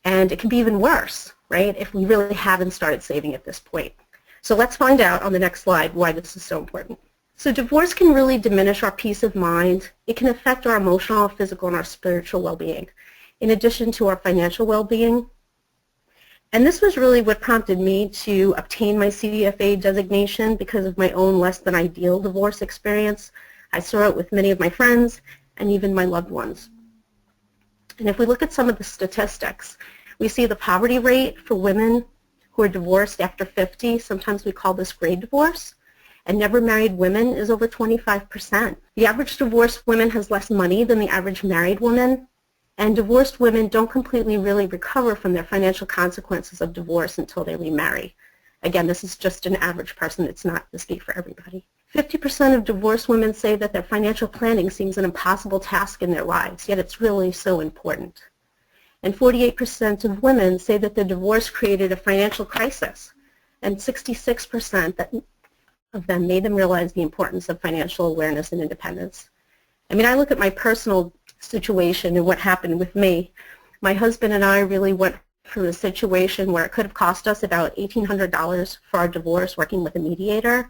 And it can be even worse, right, if we really haven't started saving at this point. So let's find out on the next slide why this is so important. So divorce can really diminish our peace of mind. It can affect our emotional, physical, and our spiritual well-being, in addition to our financial well-being. And this was really what prompted me to obtain my CDFA designation because of my own less than ideal divorce experience. I saw it with many of my friends and even my loved ones. And if we look at some of the statistics, we see the poverty rate for women who are divorced after 50, sometimes we call this gray divorce, and never married women is over 25%. The average divorced woman has less money than the average married woman, and divorced women don't completely really recover from their financial consequences of divorce until they remarry. Again, this is just an average person. It's not to speak for everybody. 50% of divorced women say that their financial planning seems an impossible task in their lives, yet it's really so important. And 48% of women say that their divorce created a financial crisis, and 66% of them made them realize the importance of financial awareness and independence. I mean, I look at my personal situation and what happened with me. My husband and I really went through a situation where it could have cost us about $1,800 for our divorce working with a mediator.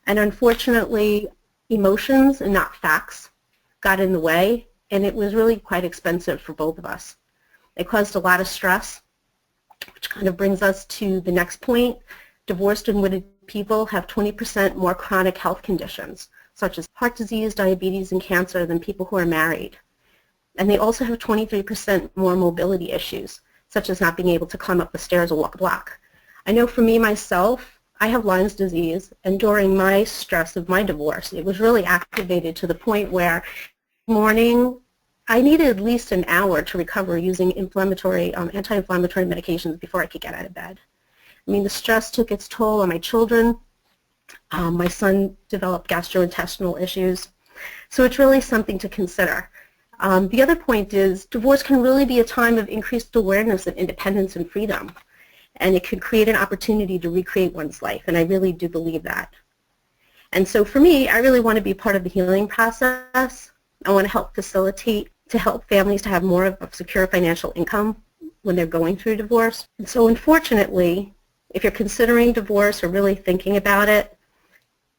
And unfortunately, emotions and not facts got in the way, and it was really quite expensive for both of us. It caused a lot of stress, which kind of brings us to the next point. Divorced and widowed people have 20% more chronic health conditions, such as heart disease, diabetes, and cancer than people who are married. And they also have 23% more mobility issues, such as not being able to climb up the stairs or walk a block. I know for me, myself, I have Lyme's disease, and during my stress of my divorce, it was really activated to the point where morning, I needed at least an hour to recover using anti-inflammatory medications before I could get out of bed. I mean, the stress took its toll on my children. My son developed gastrointestinal issues. So it's really something to consider. The other point is divorce can really be a time of increased awareness of independence and freedom. And it could create an opportunity to recreate one's life, and I really do believe that. And so for me, I really want to be part of the healing process. I want to help facilitate, to help families to have more of a secure financial income when they're going through divorce. And so unfortunately, if you're considering divorce or really thinking about it,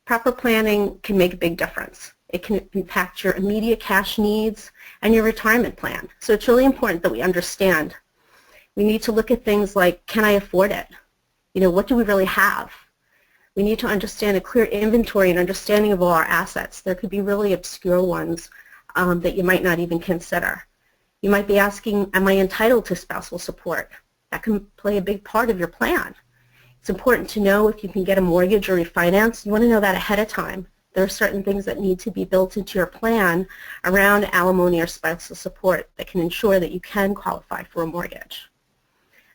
proper planning can make a big difference. It can impact your immediate cash needs and your retirement plan. So it's really important that we understand. We need to look at things like, can I afford it? You know, what do we really have? We need to understand a clear inventory and understanding of all our assets. There could be really obscure ones that you might not even consider. You might be asking, am I entitled to spousal support? That can play a big part of your plan. It's important to know if you can get a mortgage or refinance. You want to know that ahead of time. There are certain things that need to be built into your plan around alimony or spousal support that can ensure that you can qualify for a mortgage.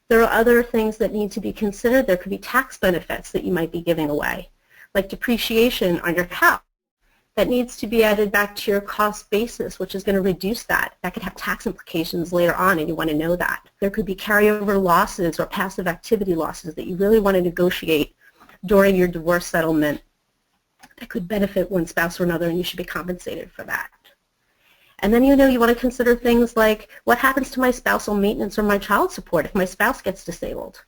There are other things that need to be considered. There could be tax benefits that you might be giving away, like depreciation on your house. That needs to be added back to your cost basis, which is going to reduce that. That could have tax implications later on, and you want to know that. There could be carryover losses or passive activity losses that you really want to negotiate during your divorce settlement that could benefit one spouse or another, and you should be compensated for that. And then, you know, you want to consider things like, what happens to my spousal maintenance or my child support if my spouse gets disabled?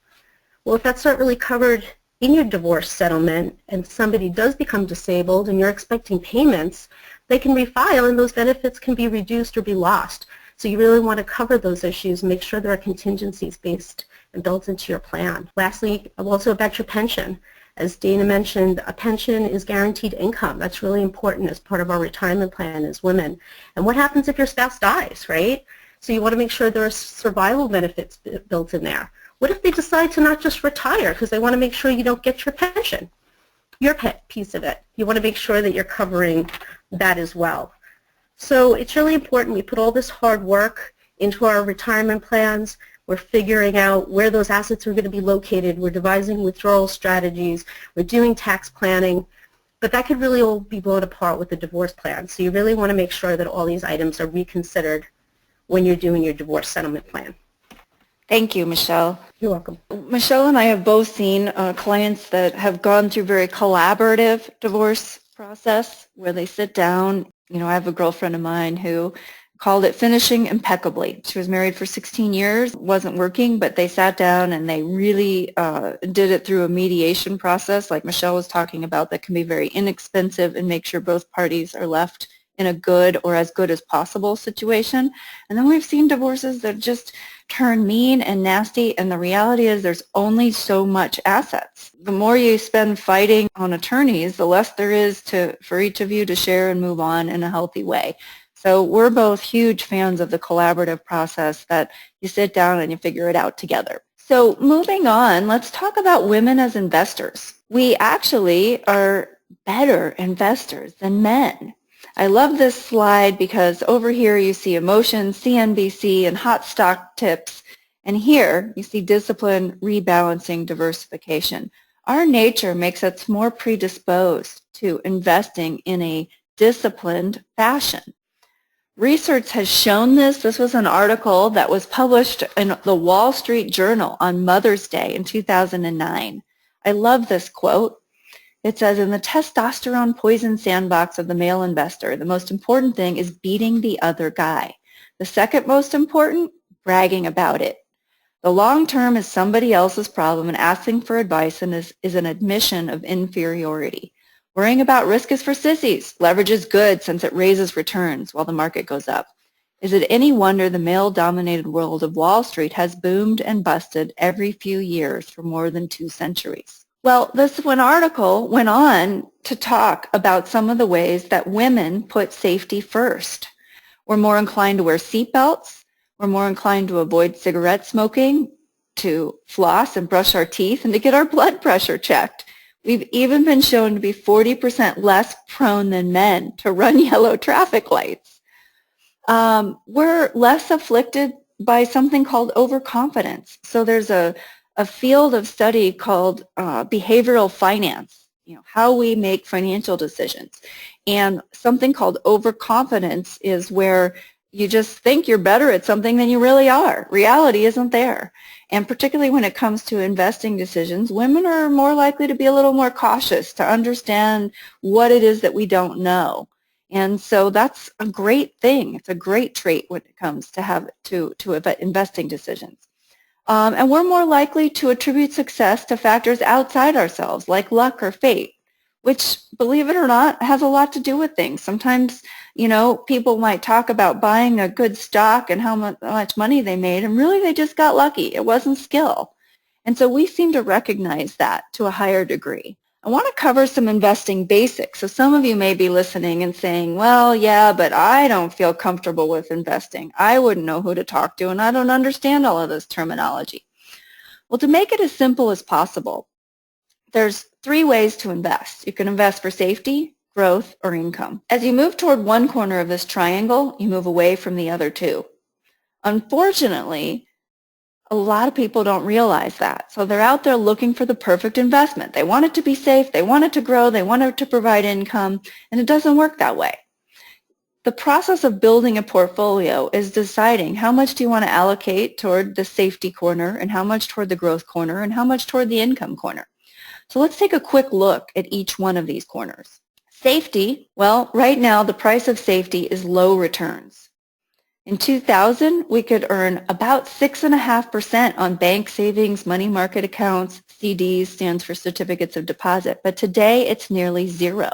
Well, if that's not really covered in your divorce settlement and somebody does become disabled and you're expecting payments, they can refile and those benefits can be reduced or be lost. So you really want to cover those issues and make sure there are contingencies based and built into your plan. Lastly, also about your pension. As Dana mentioned, a pension is guaranteed income. That's really important as part of our retirement plan as women. And what happens if your spouse dies, right? So you want to make sure there are survival benefits built in there. What if they decide to not just retire because they want to make sure you don't get your pension, your piece of it? You want to make sure that you're covering that as well. So it's really important we put all this hard work into our retirement plans. We're figuring out where those assets are going to be located. We're devising withdrawal strategies. We're doing tax planning. But that could really all be blown apart with the divorce plan. So you really want to make sure that all these items are reconsidered when you're doing your divorce settlement plan. Thank you, Michelle. You're welcome. Michelle and I have both seen clients that have gone through very collaborative divorce process where they sit down. You know, I have a girlfriend of mine who called it finishing impeccably. She was married for 16 years, wasn't working, but they sat down and they really did it through a mediation process like Michelle was talking about that can be very inexpensive and make sure both parties are left in a good or as good as possible situation. And then we've seen divorces that just turn mean and nasty, and the reality is there's only so much assets. The more you spend fighting on attorneys, the less there is for each of you to share and move on in a healthy way. So we're both huge fans of the collaborative process that you sit down and you figure it out together. So moving on, let's talk about women as investors. We actually are better investors than men. I love this slide because over here you see emotions, CNBC, and hot stock tips. And here you see discipline, rebalancing, diversification. Our nature makes us more predisposed to investing in a disciplined fashion. Research has shown this. This was an article that was published in the Wall Street Journal on Mother's Day in 2009. I love this quote. It says, in the testosterone poison sandbox of the male investor, the most important thing is beating the other guy. The second most important, bragging about it. The long term is somebody else's problem, and asking for advice is an admission of inferiority. Worrying about risk is for sissies. Leverage is good since it raises returns while the market goes up. Is it any wonder the male-dominated world of Wall Street has boomed and busted every few years for more than 2 centuries? Well, this one article went on to talk about some of the ways that women put safety first. We're more inclined to wear seatbelts. We're more inclined to avoid cigarette smoking, to floss and brush our teeth, and to get our blood pressure checked. We've even been shown to be 40% less prone than men to run yellow traffic lights. We're less afflicted by something called overconfidence. So there's a field of study called behavioral finance, how we make financial decisions. And something called overconfidence is where you just think you're better at something than you really are. Reality isn't there. And particularly when it comes to investing decisions, women are more likely to be a little more cautious to understand what it is that we don't know. And so that's a great thing. It's a great trait when it comes to investing decisions. And we're more likely to attribute success to factors outside ourselves, like luck or fate, which, believe it or not, has a lot to do with things. Sometimes, people might talk about buying a good stock and how much money they made, and really they just got lucky. It wasn't skill. And so we seem to recognize that to a higher degree. I want to cover some investing basics. So some of you may be listening and saying, well, yeah, but I don't feel comfortable with investing. I wouldn't know who to talk to, and I don't understand all of this terminology. Well, to make it as simple as possible, there's 3 ways to invest. You can invest for safety, growth, or income. As you move toward one corner of this triangle, you move away from the other 2. Unfortunately, a lot of people don't realize that. So they're out there looking for the perfect investment. They want it to be safe, they want it to grow, they want it to provide income, and it doesn't work that way. The process of building a portfolio is deciding how much do you want to allocate toward the safety corner, and how much toward the growth corner, and how much toward the income corner. So let's take a quick look at each one of these corners. Safety, well, right now the price of safety is low returns. In 2000, we could earn about 6.5% on bank savings, money market accounts, CDs stands for certificates of deposit, but today it's nearly 0.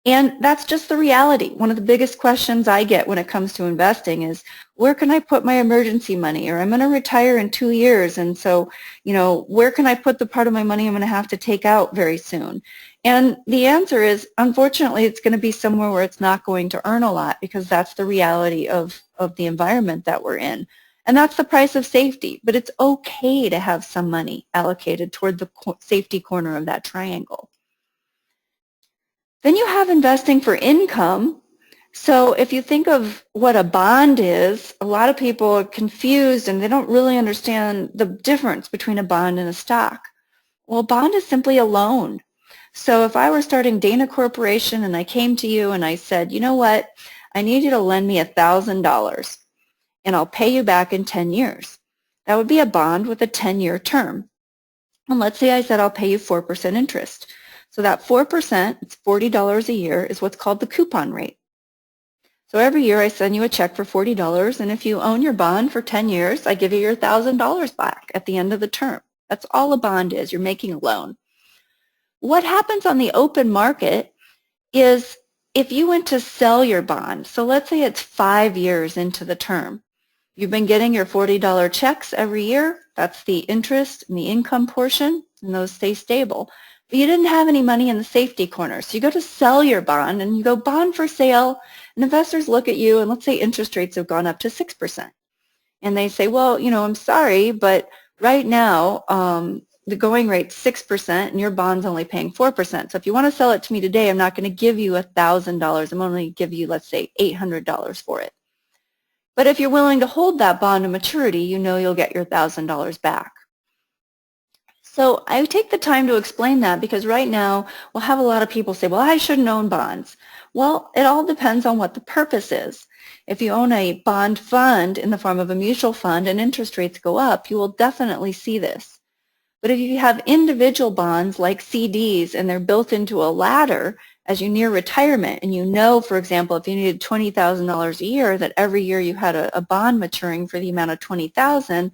And that's just the reality. One of the biggest questions I get when it comes to investing is, where can I put my emergency money? Or I'm going to retire in 2 years, and so, where can I put the part of my money I'm going to have to take out very soon? And the answer is, unfortunately, it's going to be somewhere where it's not going to earn a lot, because that's the reality of the environment that we're in. And that's the price of safety. But it's okay to have some money allocated toward the safety corner of that triangle. Then you have investing for income. So if you think of what a bond is, a lot of people are confused and they don't really understand the difference between a bond and a stock. Well, a bond is simply a loan. So if I were starting Dana Corporation and I came to you and I said, you know what, I need you to lend me $1,000 and I'll pay you back in 10 years. That would be a bond with a 10-year term. And let's say I said I'll pay you 4% interest. So that 4%, it's $40 a year, is what's called the coupon rate. So every year I send you a check for $40, and if you own your bond for 10 years, I give you your $1,000 back at the end of the term. That's all a bond is. You're making a loan. What happens on the open market is if you went to sell your bond, so let's say it's 5 years into the term, you've been getting your $40 checks every year. That's the interest and the income portion, and those stay stable. But you didn't have any money in the safety corner. So you go to sell your bond, and you go bond for sale, and investors look at you, and let's say interest rates have gone up to 6%. And they say, well, I'm sorry, but right now the going rate's 6%, and your bond's only paying 4%. So if you want to sell it to me today, I'm not going to give you $1,000. I'm only going to give you, let's say, $800 for it. But if you're willing to hold that bond to maturity, you'll get your $1,000 back. So I take the time to explain that because right now we'll have a lot of people say, well, I shouldn't own bonds. Well, it all depends on what the purpose is. If you own a bond fund in the form of a mutual fund and interest rates go up, you will definitely see this. But if you have individual bonds like CDs and they're built into a ladder as you near retirement, and for example, if you needed $20,000 a year, that every year you had a bond maturing for the amount of $20,000,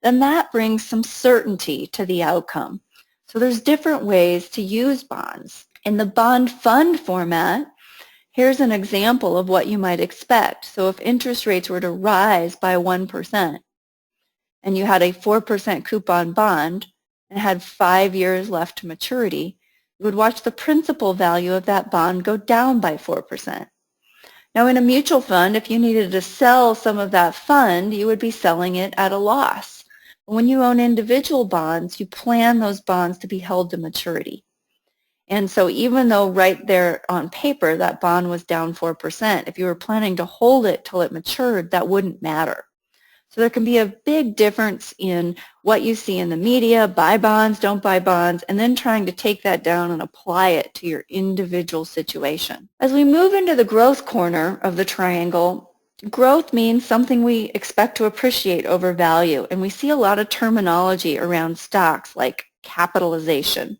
then that brings some certainty to the outcome. So there's different ways to use bonds. In the bond fund format, here's an example of what you might expect. So if interest rates were to rise by 1% and you had a 4% coupon bond and had 5 years left to maturity, you would watch the principal value of that bond go down by 4%. Now in a mutual fund, if you needed to sell some of that fund, you would be selling it at a loss. When you own individual bonds, you plan those bonds to be held to maturity. And so even though right there on paper that bond was down 4%, if you were planning to hold it till it matured, that wouldn't matter. So there can be a big difference in what you see in the media, buy bonds, don't buy bonds, and then trying to take that down and apply it to your individual situation. As we move into the growth corner of the triangle, growth means something we expect to appreciate over value, and we see a lot of terminology around stocks like capitalization.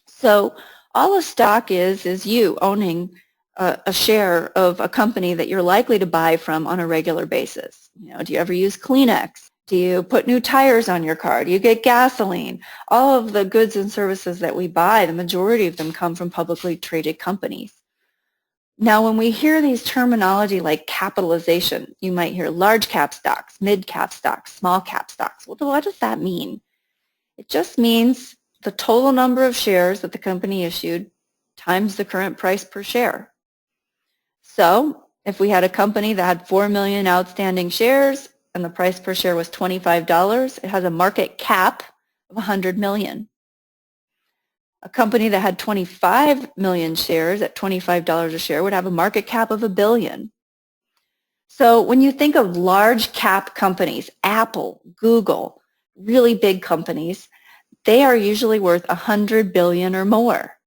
So all a stock is you owning a share of a company that you're likely to buy from on a regular basis. Do you ever use Kleenex? Do you put new tires on your car? Do you get gasoline? All of the goods and services that we buy, the majority of them come from publicly traded companies. Now, when we hear these terminology like capitalization, you might hear large cap stocks, mid cap stocks, small cap stocks. Well, what does that mean? It just means the total number of shares that the company issued times the current price per share. So if we had a company that had 4 million outstanding shares and the price per share was $25, it has a market cap of 100 million. A company that had 25 million shares at $25 a share would have a market cap of $1 billion. So when you think of large cap companies, Apple, Google, really big companies, they are usually worth 100 billion or more.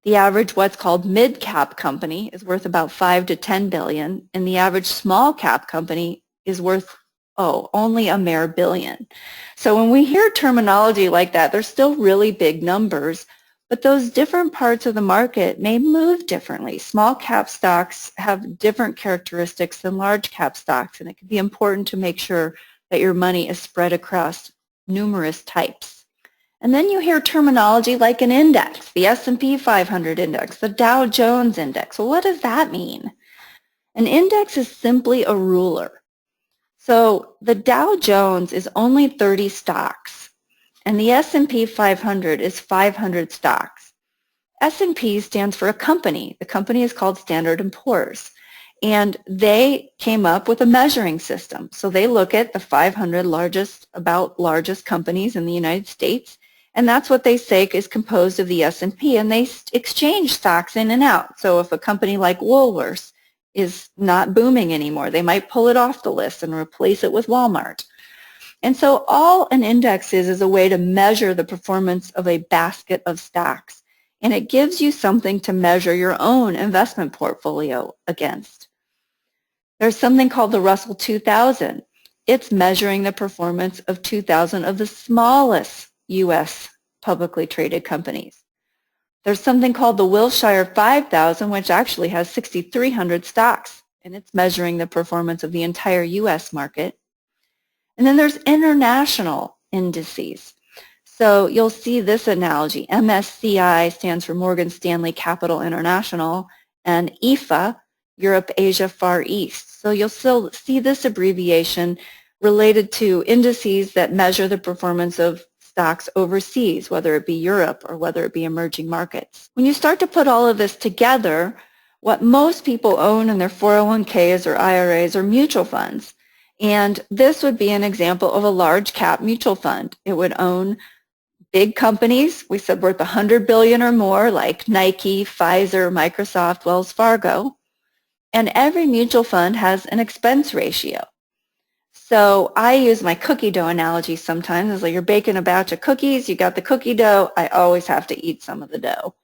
The average what's called mid-cap company is worth about 5 to 10 billion, and the average small-cap company is worth, only a mere billion. So when we hear terminology like that, they're still really big numbers, but those different parts of the market may move differently. Small-cap stocks have different characteristics than large-cap stocks, and it can be important to make sure that your money is spread across numerous types. And then you hear terminology like an index, the S&P 500 index, the Dow Jones index. Well, what does that mean? An index is simply a ruler. So the Dow Jones is only 30 stocks, and the S&P 500 is 500 stocks. S&P stands for a company. The company is called Standard & Poor's. And they came up with a measuring system. So they look at the 500 largest companies in the United States, and that's what they say is composed of the S&P, and they exchange stocks in and out. So if a company like Woolworths is not booming anymore, they might pull it off the list and replace it with Walmart. And so all an index is a way to measure the performance of a basket of stocks, and it gives you something to measure your own investment portfolio against. There's something called the Russell 2000. It's measuring the performance of 2,000 of the smallest U.S. publicly traded companies. There's something called the Wilshire 5000, which actually has 6,300 stocks, and it's measuring the performance of the entire U.S. market. And then there's international indices. So you'll see this analogy. MSCI stands for Morgan Stanley Capital International, and EFA, Europe, Asia, Far East. So you'll still see this abbreviation related to indices that measure the performance of stocks overseas, whether it be Europe or whether it be emerging markets. When you start to put all of this together, what most people own in their 401ks or IRAs are mutual funds. And this would be an example of a large cap mutual fund. It would own big companies, we said worth $100 billion or more, like Nike, Pfizer, Microsoft, Wells Fargo. And every mutual fund has an expense ratio. So I use my cookie dough analogy sometimes. It's like you're baking a batch of cookies, you got the cookie dough, I always have to eat some of the dough.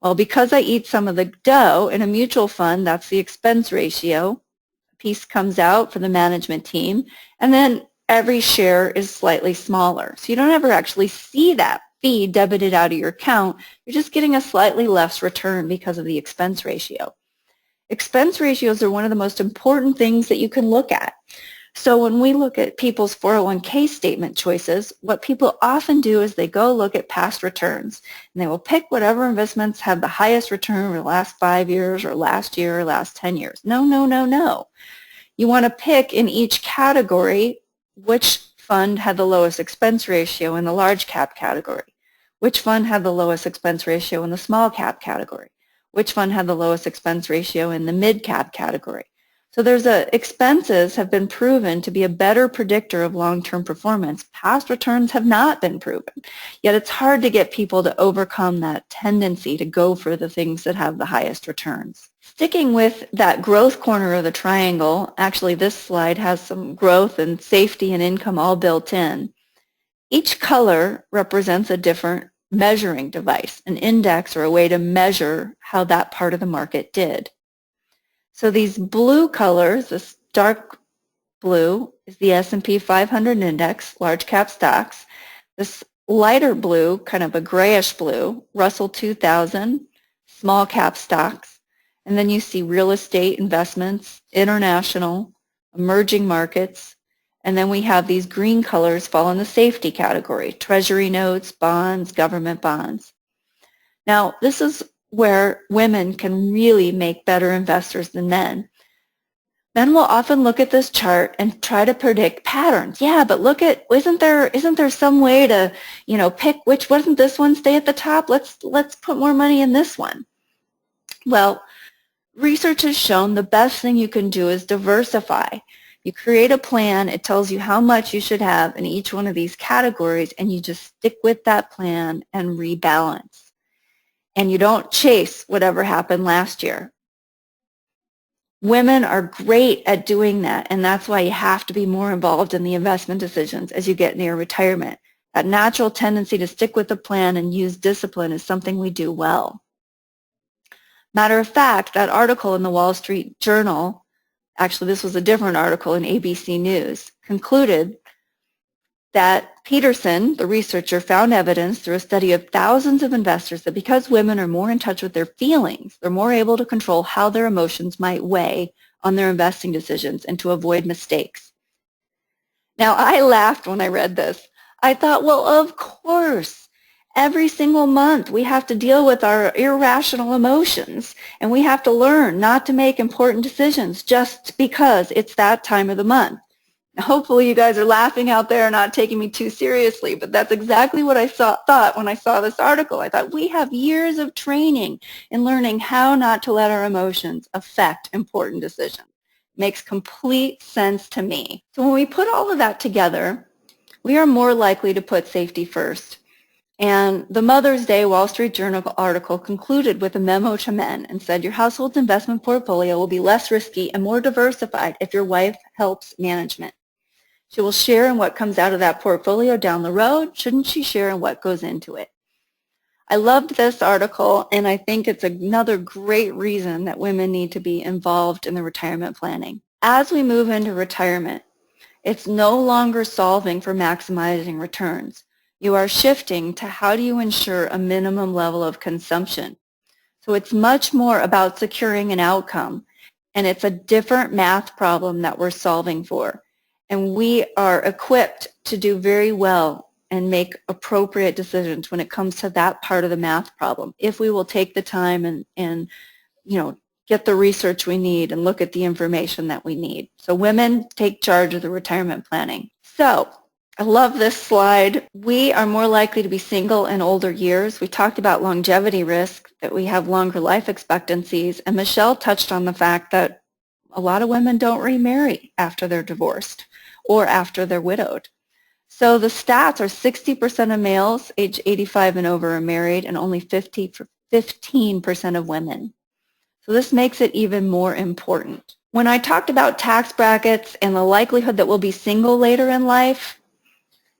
Well, because I eat some of the dough in a mutual fund, that's the expense ratio. A piece comes out for the management team, and then every share is slightly smaller. So you don't ever actually see that fee debited out of your account. You're just getting a slightly less return because of the expense ratio. Expense ratios are one of the most important things that you can look at. So when we look at people's 401k statement choices, what people often do is they go look at past returns, and they will pick whatever investments have the highest return over the last 5 years or last year or last 10 years. No, no, no, no. You want to pick in each category which fund had the lowest expense ratio in the large cap category, which fund had the lowest expense ratio in the small cap category, which fund had the lowest expense ratio in the mid cap category. So expenses have been proven to be a better predictor of long-term performance. Past returns have not been proven. Yet it's hard to get people to overcome that tendency to go for the things that have the highest returns. Sticking with that growth corner of the triangle, actually this slide has some growth and safety and income all built in. Each color represents a different measuring device, an index or a way to measure how that part of the market did. So these blue colors, this dark blue is the S&P 500 index, large cap stocks. This lighter blue, kind of a grayish blue, Russell 2000, small cap stocks. And then you see real estate investments, international, emerging markets. And then we have these green colors fall in the safety category, treasury notes, bonds, government bonds. Now, this is where women can really make better investors than men. Men will often look at this chart and try to predict patterns. Yeah, but look at, isn't there some way to, pick which, doesn't this one stay at the top? Let's put more money in this one. Well, research has shown the best thing you can do is diversify. You create a plan, it tells you how much you should have in each one of these categories, and you just stick with that plan and rebalance. And you don't chase whatever happened last year. Women are great at doing that, and that's why you have to be more involved in the investment decisions as you get near retirement. That natural tendency to stick with the plan and use discipline is something we do well. Matter of fact, that article in the Wall Street Journal, actually this was a different article in ABC News, concluded that Peterson, the researcher, found evidence through a study of thousands of investors that because women are more in touch with their feelings, they're more able to control how their emotions might weigh on their investing decisions and to avoid mistakes. Now, I laughed when I read this. I thought, well, of course. Every single month, we have to deal with our irrational emotions, and we have to learn not to make important decisions just because it's that time of the month. Now, hopefully you guys are laughing out there and not taking me too seriously, but that's exactly what I thought when I saw this article. I thought we have years of training in learning how not to let our emotions affect important decisions. Makes complete sense to me. So when we put all of that together, we are more likely to put safety first. And the Mother's Day Wall Street Journal article concluded with a memo to men and said, your household's investment portfolio will be less risky and more diversified if your wife helps management. She will share in what comes out of that portfolio down the road. Shouldn't she share in what goes into it? I loved this article, and I think it's another great reason that women need to be involved in the retirement planning. As we move into retirement, it's no longer solving for maximizing returns. You are shifting to how do you ensure a minimum level of consumption. So it's much more about securing an outcome, and it's a different math problem that we're solving for. And we are equipped to do very well and make appropriate decisions when it comes to that part of the math problem, if we will take the time and get the research we need and look at the information that we need. So women take charge of the retirement planning. So I love this slide. We are more likely to be single in older years. We talked about longevity risk, that we have longer life expectancies, and Michelle touched on the fact that a lot of women don't remarry after they're divorced or after they're widowed. So the stats are 60% of males age 85 and over are married, and only 15% of women. So this makes it even more important. When I talked about tax brackets and the likelihood that we'll be single later in life,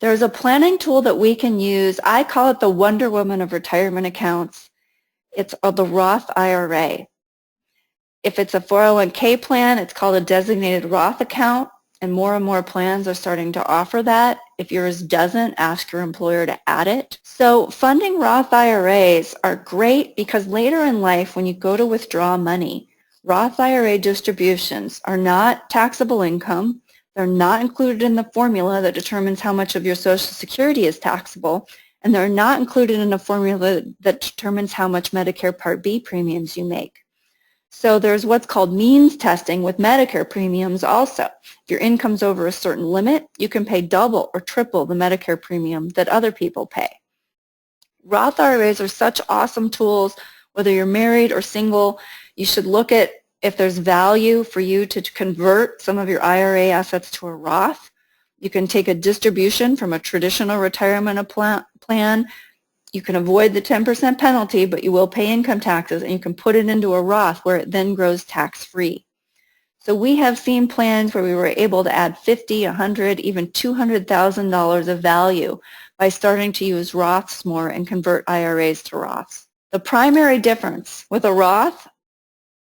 there's a planning tool that we can use. I call it the Wonder Woman of retirement accounts. It's the Roth IRA. If it's a 401k plan, it's called a designated Roth account, and more plans are starting to offer that. If yours doesn't, ask your employer to add it. So funding Roth IRAs are great because later in life, when you go to withdraw money, Roth IRA distributions are not taxable income. They're not included in the formula that determines how much of your Social Security is taxable, and they're not included in a formula that determines how much Medicare Part B premiums you make. So there's what's called means testing with Medicare premiums also. If your income's over a certain limit, you can pay double or triple the Medicare premium that other people pay. Roth IRAs are such awesome tools. Whether you're married or single, you should look at if there's value for you to convert some of your IRA assets to a Roth. You can take a distribution from a traditional retirement plan. You can avoid the 10% penalty, but you will pay income taxes, and you can put it into a Roth where it then grows tax-free. So we have seen plans where we were able to add $50, $100, even $200,000 of value by starting to use Roths more and convert IRAs to Roths. The primary difference with a Roth,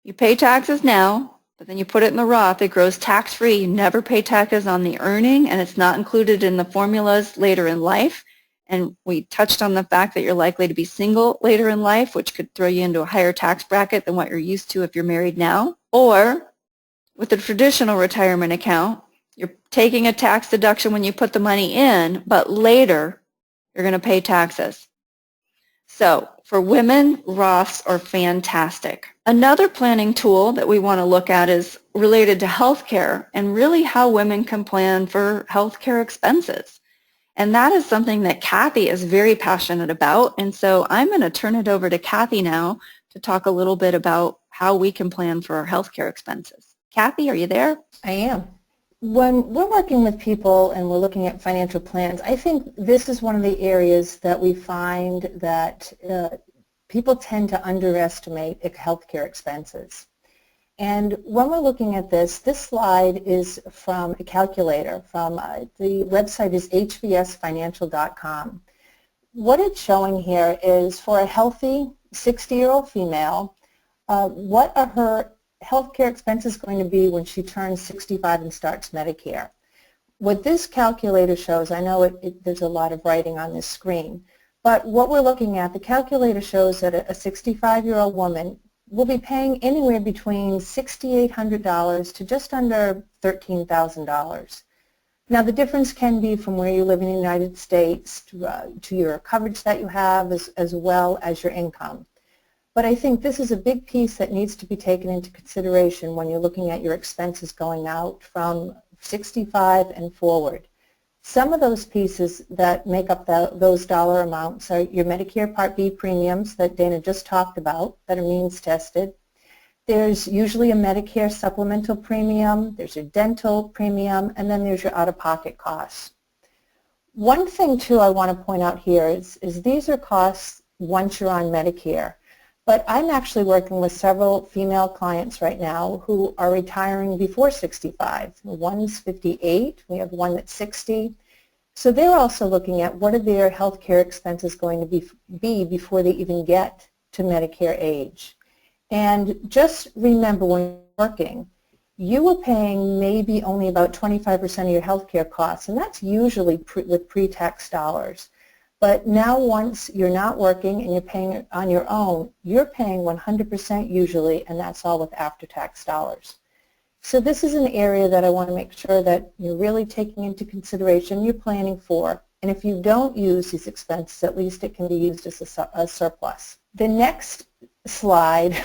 you pay taxes now, but then you put it in the Roth, it grows tax-free. You never pay taxes on the earning, and it's not included in the formulas later in life. And we touched on the fact that you're likely to be single later in life, which could throw you into a higher tax bracket than what you're used to if you're married now. Or with a traditional retirement account, you're taking a tax deduction when you put the money in, but later you're going to pay taxes. So for women, Roths are fantastic. Another planning tool that we want to look at is related to healthcare and really how women can plan for healthcare expenses. And that is something that Kathy is very passionate about. And so I'm going to turn it over to Kathy now to talk a little bit about how we can plan for our healthcare expenses. Kathy, are you there? I am. When we're working with people and we're looking at financial plans, I think this is one of the areas that we find that people tend to underestimate healthcare expenses. And when we're looking at this slide is from a calculator from the website is hvsfinancial.com. What it's showing here is for a healthy 60-year-old female, what are her healthcare expenses going to be when she turns 65 and starts Medicare. What this calculator shows, I know there's a lot of writing on this screen, but what we're looking at, the calculator shows that a 65-year-old woman will be paying anywhere between $6,800 to just under $13,000. Now the difference can be from where you live in the United States to your coverage that you have as well as your income. But I think this is a big piece that needs to be taken into consideration when you're looking at your expenses going out from 65 and forward. Some of those pieces that make up those dollar amounts are your Medicare Part B premiums that Dana just talked about that are means tested. There's usually a Medicare supplemental premium, there's your dental premium, and then there's your out-of-pocket costs. One thing, too, I want to point out here is these are costs once you're on Medicare. But I'm actually working with several female clients right now who are retiring before 65. One's 58, we have one that's 60. So they're also looking at what are their health care expenses going to be before they even get to Medicare age. And just remember, when you're working, you were paying maybe only about 25% of your health care costs, and that's usually with pre-tax dollars. But now once you're not working and you're paying on your own, you're paying 100% usually, and that's all with after-tax dollars. So this is an area that I want to make sure that you're really taking into consideration, you're planning for. And if you don't use these expenses, at least it can be used as a surplus. The next slide,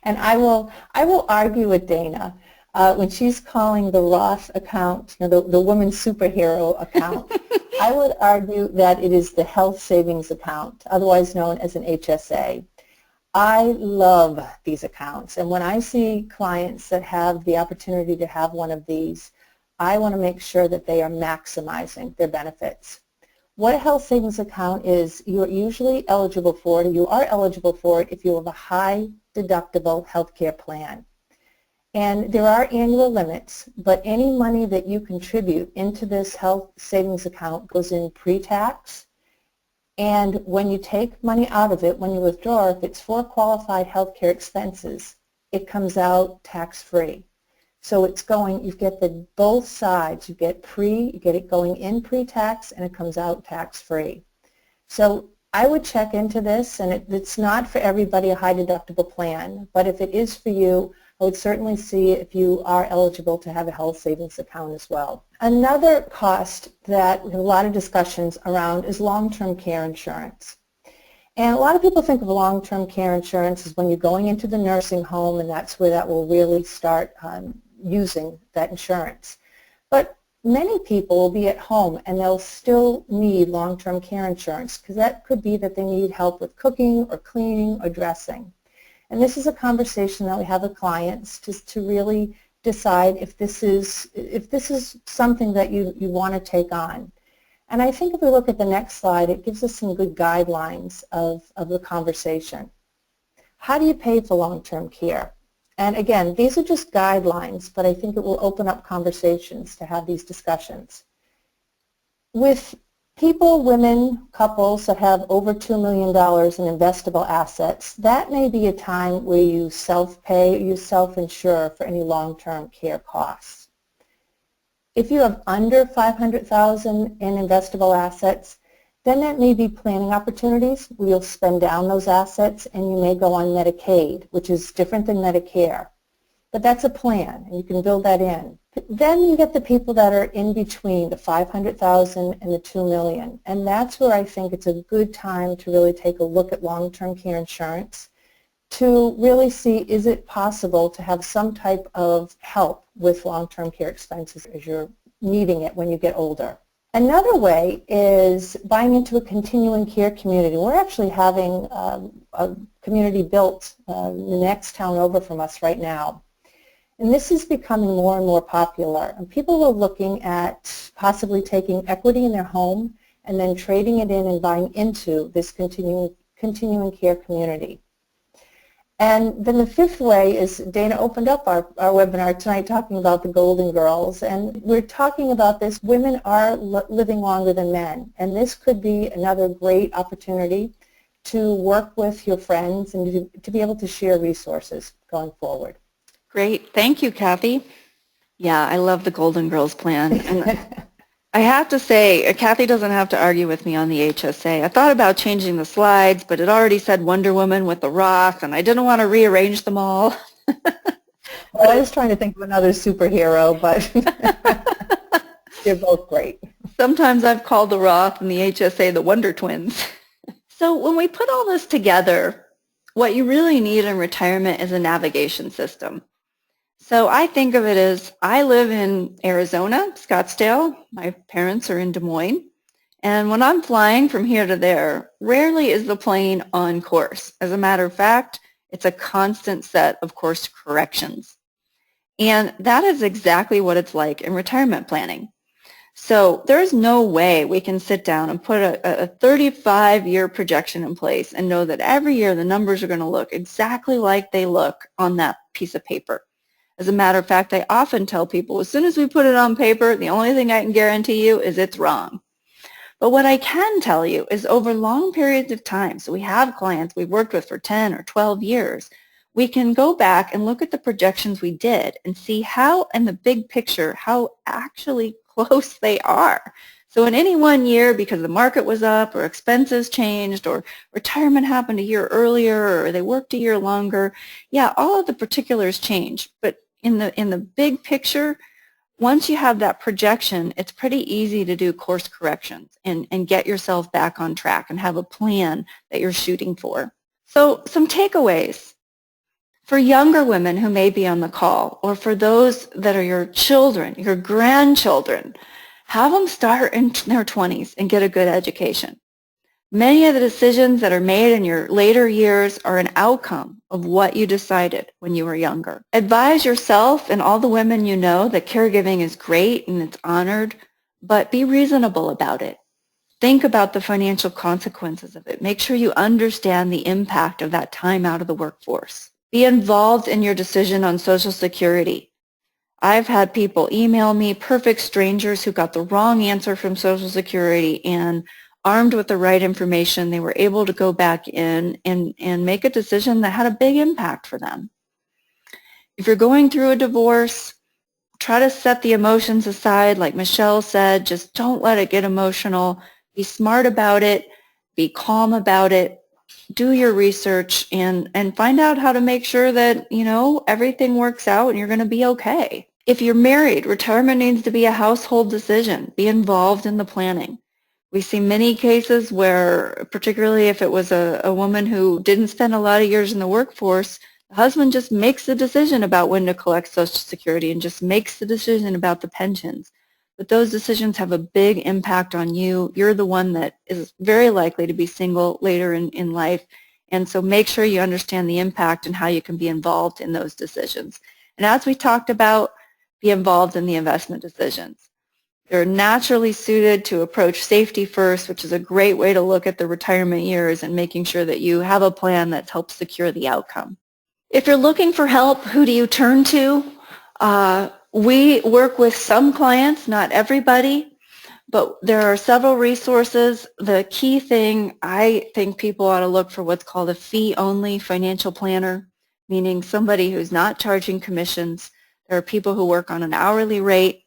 and I will argue with Dana when she's calling the Roth account, the woman's superhero account. I would argue that it is the health savings account, otherwise known as an HSA. I love these accounts, and when I see clients that have the opportunity to have one of these, I want to make sure that they are maximizing their benefits. What a health savings account is, you are usually eligible for it, you are eligible for it if you have a high deductible health care plan. And there are annual limits, but any money that you contribute into this health savings account goes in pre-tax. And when you take money out of it, when you withdraw, if it's for qualified health care expenses, it comes out tax-free. So it's going, you get both sides. You get it going in pre-tax, and it comes out tax-free. So I would check into this, and it's not for everybody a high deductible plan, but if it is for you, I would certainly see if you are eligible to have a health savings account as well. Another cost that we have a lot of discussions around is long-term care insurance. And a lot of people think of long-term care insurance as when you're going into the nursing home, and that's where that will really start using that insurance. But many people will be at home and they'll still need long-term care insurance, because that could be that they need help with cooking or cleaning or dressing. And this is a conversation that we have with clients to really decide if this is something that you want to take on. And I think if we look at the next slide, it gives us some good guidelines of the conversation. How do you pay for long-term care? And again, these are just guidelines, but I think it will open up conversations to have these discussions. With people, women, couples that have over $2 million in investable assets, that may be a time where you self-pay or you self-insure for any long-term care costs. If you have under $500,000 in investable assets, then that may be planning opportunities where you'll spend down those assets and you may go on Medicaid, which is different than Medicare. But that's a plan, and you can build that in. Then you get the people that are in between the $500,000 and the $2 million, and that's where I think it's a good time to really take a look at long-term care insurance to really see, is it possible to have some type of help with long-term care expenses as you're needing it when you get older. Another way is buying into a continuing care community. We're actually having a community built in the next town over from us right now. And this is becoming more and more popular. And people are looking at possibly taking equity in their home and then trading it in and buying into this continuing care community. And then the fifth way is, Dana opened up our webinar tonight talking about the Golden Girls, and we're talking about this. Women are living longer than men, and this could be another great opportunity to work with your friends and to be able to share resources going forward. Great. Thank you, Kathy. Yeah, I love the Golden Girls plan. And I have to say, Kathy doesn't have to argue with me on the HSA. I thought about changing the slides, but it already said Wonder Woman with the Roth, and I didn't want to rearrange them all. Well, I was trying to think of another superhero, but They're both great. Sometimes I've called the Roth and the HSA the Wonder Twins. So when we put all this together, what you really need in retirement is a navigation system. So I think of it as I live in Arizona, Scottsdale. My parents are in Des Moines. And when I'm flying from here to there, rarely is the plane on course. As a matter of fact, it's a constant set of course corrections. And that is exactly what it's like in retirement planning. So there's no way we can sit down and put a 35-year projection in place and know that every year the numbers are going to look exactly like they look on that piece of paper. As a matter of fact, I often tell people, as soon as we put it on paper, the only thing I can guarantee you is it's wrong. But what I can tell you is over long periods of time, so we have clients we've worked with for 10 or 12 years, we can go back and look at the projections we did and see how, in the big picture, how actually close they are. So in any one year, because the market was up or expenses changed or retirement happened a year earlier or they worked a year longer, yeah, all of the particulars change. But in the big picture, once you have that projection, it's pretty easy to do course corrections and get yourself back on track and have a plan that you're shooting for. So some takeaways. For younger women who may be on the call, or for those that are your children, your grandchildren, have them start in their 20s and get a good education. Many of the decisions that are made in your later years are an outcome of what you decided when you were younger. Advise yourself and all the women you know that caregiving is great and it's honored, but be reasonable about it. Think about the financial consequences of it. Make sure you understand the impact of that time out of the workforce. Be involved in your decision on Social Security. I've had people email me, perfect strangers who got the wrong answer from Social Security, and armed with the right information, they were able to go back in and make a decision that had a big impact for them. If you're going through a divorce, try to set the emotions aside. Like Michelle said, just don't let it get emotional. Be smart about it. Be calm about it. Do your research and find out how to make sure that, you know, everything works out and you're going to be okay. If you're married, retirement needs to be a household decision. Be involved in the planning. We see many cases where, particularly if it was a woman who didn't spend a lot of years in the workforce, the husband just makes the decision about when to collect Social Security and just makes the decision about the pensions. But those decisions have a big impact on you. You're the one that is very likely to be single later in life. And so make sure you understand the impact and how you can be involved in those decisions. And as we talked about, be involved in the investment decisions. They're naturally suited to approach safety first, which is a great way to look at the retirement years and making sure that you have a plan that helps secure the outcome. If you're looking for help, who do you turn to? We work with some clients, not everybody, but there are several resources. The key thing, I think people ought to look for what's called a fee-only financial planner, meaning somebody who's not charging commissions. There are people who work on an hourly rate.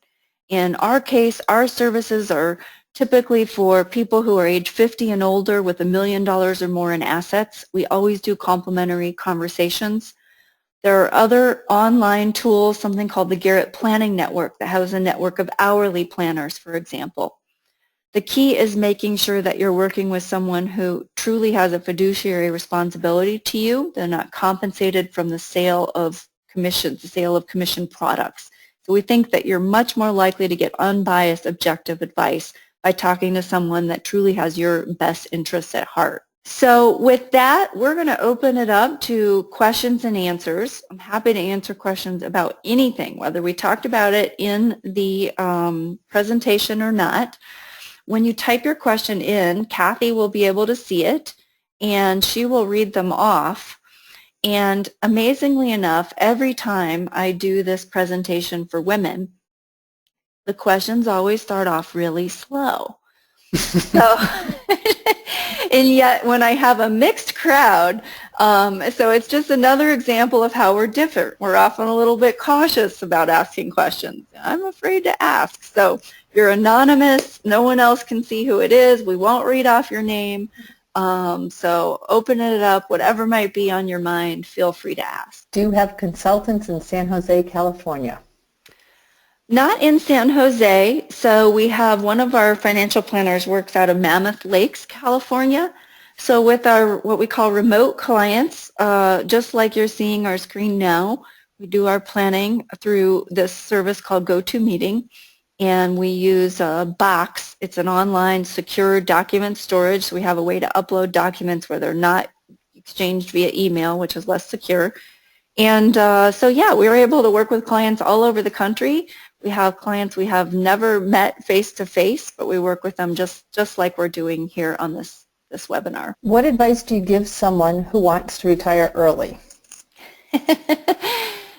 In our case, our services are typically for people who are age 50 and older with $1 million or more in assets. We always do complimentary conversations. There are other online tools, something called the Garrett Planning Network that has a network of hourly planners, for example. The key is making sure that you're working with someone who truly has a fiduciary responsibility to you. They're not compensated from the sale of commissions, the sale of commission products. So we think that you're much more likely to get unbiased, objective advice by talking to someone that truly has your best interests at heart. So with that, we're going to open it up to questions and answers. I'm happy to answer questions about anything, whether we talked about it in the presentation or not. When you type your question in, Kathy will be able to see it, and she will read them off. And amazingly enough, every time I do this presentation for women, the questions always start off really slow. So, and yet when I have a mixed crowd, so it's just another example of how we're different. We're often a little bit cautious about asking questions. I'm afraid to ask. So you're anonymous. No one else can see who it is. We won't read off your name. So open it up, whatever might be on your mind, feel free to ask. Do you have consultants in San Jose, California? Not in San Jose. So we have one of our financial planners works out of Mammoth Lakes, California. So with our what we call remote clients, just like you're seeing our screen now, we do our planning through this service called GoToMeeting, and we use Box. It's an online secure document storage. So we have a way to upload documents where they're not exchanged via email, which is less secure. And so yeah, we were able to work with clients all over the country. We have clients we have never met face-to-face, but we work with them just like we're doing here on this webinar. What advice do you give someone who wants to retire early?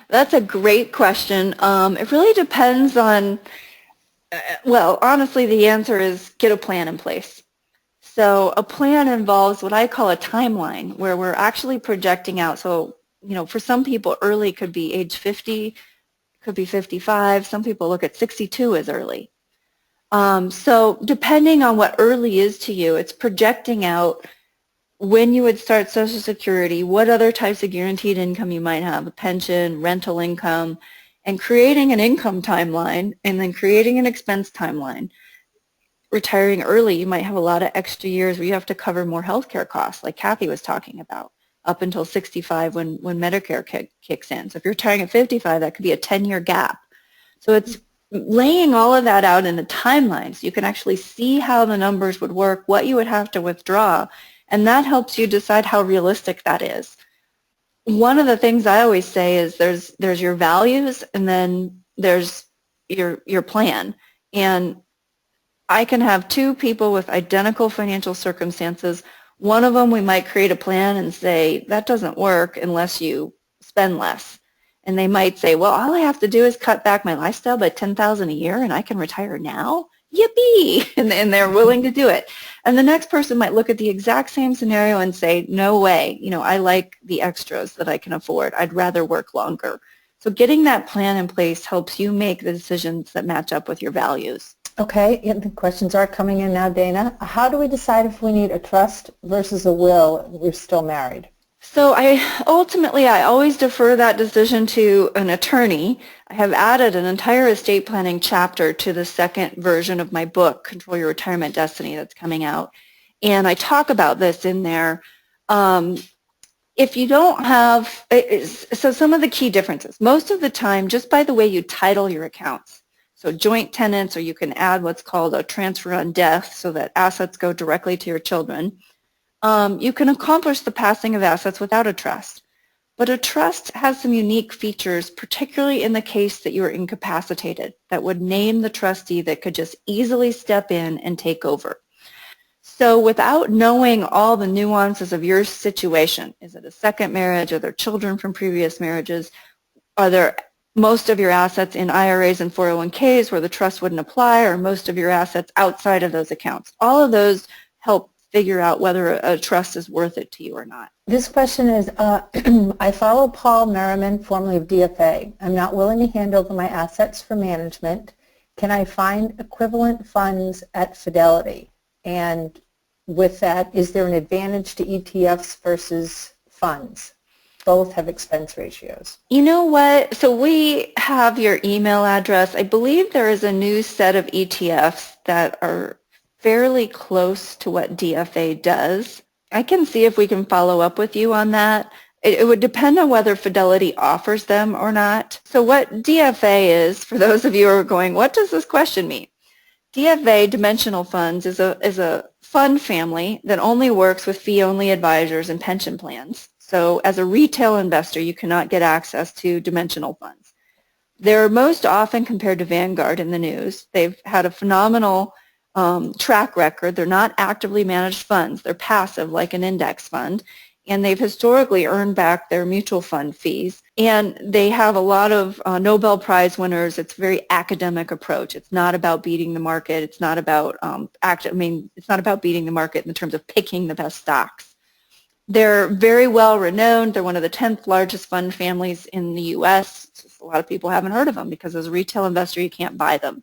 That's a great question. It really depends on, well, honestly, the answer is get a plan in place. So a plan involves what I call a timeline, where we're actually projecting out. So, you know, for some people, early could be age 50, could be 55. Some people look at 62 as early. So depending on what early is to you, it's projecting out when you would start Social Security, what other types of guaranteed income you might have, a pension, rental income, and creating an income timeline, and then creating an expense timeline. Retiring early, you might have a lot of extra years where you have to cover more healthcare costs, like Kathy was talking about, up until 65 when Medicare kicks in. So if you're retiring at 55, that could be a 10-year gap. So it's laying all of that out in a timeline so you can actually see how the numbers would work, what you would have to withdraw, and that helps you decide how realistic that is. One of the things I always say is there's your values, and then there's your plan. And I can have two people with identical financial circumstances. One of them, we might create a plan and say, that doesn't work unless you spend less. And they might say, well, all I have to do is cut back my lifestyle by $10,000 a year and I can retire now? Yippee! And they're willing to do it. And the next person might look at the exact same scenario and say, no way, you know, I like the extras that I can afford. I'd rather work longer. So getting that plan in place helps you make the decisions that match up with your values. Okay, yeah, the questions are coming in now, Dana. How do we decide if we need a trust versus a will if we're still married? So I always defer that decision to an attorney. I have added an entire estate planning chapter to the second version of my book, Control Your Retirement Destiny, that's coming out. And I talk about this in there. If you don't have, so some of the key differences, most of the time, just by the way you title your accounts, so joint tenants, or you can add what's called a transfer on death so that assets go directly to your children. You can accomplish the passing of assets without a trust. But a trust has some unique features, particularly in the case that you are incapacitated, that would name the trustee that could just easily step in and take over. So without knowing all the nuances of your situation, is it a second marriage? Are there children from previous marriages? Are there most of your assets in IRAs and 401ks where the trust wouldn't apply, or most of your assets outside of those accounts? All of those help figure out whether a trust is worth it to you or not. This question is, I follow Paul Merriman, formerly of DFA. I'm not willing to hand over my assets for management. Can I find equivalent funds at Fidelity? And with that, is there an advantage to ETFs versus funds? Both have expense ratios. You know what? So we have your email address. I believe there is a new set of ETFs that are fairly close to what DFA does. I can see if we can follow up with you on that. It would depend on whether Fidelity offers them or not. So what DFA is, for those of you who are going, what does this question mean? DFA, Dimensional Funds, is a fund family that only works with fee-only advisors and pension plans. So as a retail investor, you cannot get access to dimensional funds. They're most often compared to Vanguard in the news. They've had a phenomenal track record. They're not actively managed funds. They're passive, like an index fund. And they've historically earned back their mutual fund fees. And they have a lot of Nobel Prize winners. It's a very academic approach. It's not about beating the market. It's not about it's not about beating the market in terms of picking the best stocks. They're very well renowned. They're one of the 10th largest fund families in the U.S. Just a lot of people haven't heard of them because as a retail investor, you can't buy them.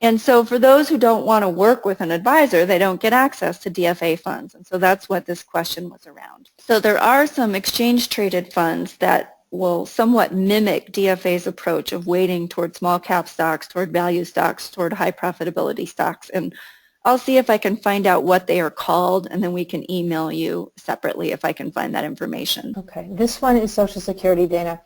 And so for those who don't want to work with an advisor, they don't get access to DFA funds. And so that's what this question was around. So there are some exchange-traded funds that will somewhat mimic DFA's approach of weighting toward small cap stocks, toward value stocks, toward high profitability stocks. And I'll see if I can find out what they are called, and then we can email you separately if I can find that information. Okay, this one is Social Security, Dana.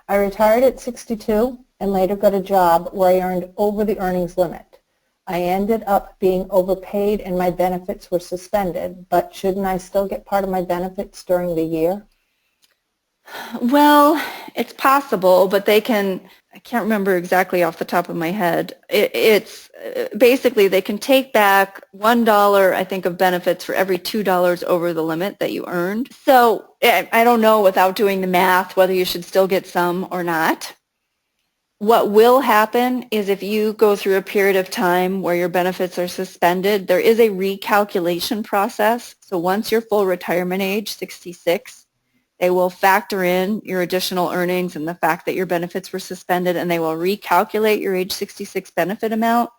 I retired at 62 and later got a job where I earned over the earnings limit. I ended up being overpaid and my benefits were suspended, but shouldn't I still get part of my benefits during the year? Well, it's possible, but they can, I can't remember exactly off the top of my head. It's basically they can take back $1, I think, of benefits for every $2 over the limit that you earned. So I don't know without doing the math whether you should still get some or not. What will happen is if you go through a period of time where your benefits are suspended, there is a recalculation process. So once you're full retirement age, 66, they will factor in your additional earnings and the fact that your benefits were suspended, and they will recalculate your age 66 benefit amount.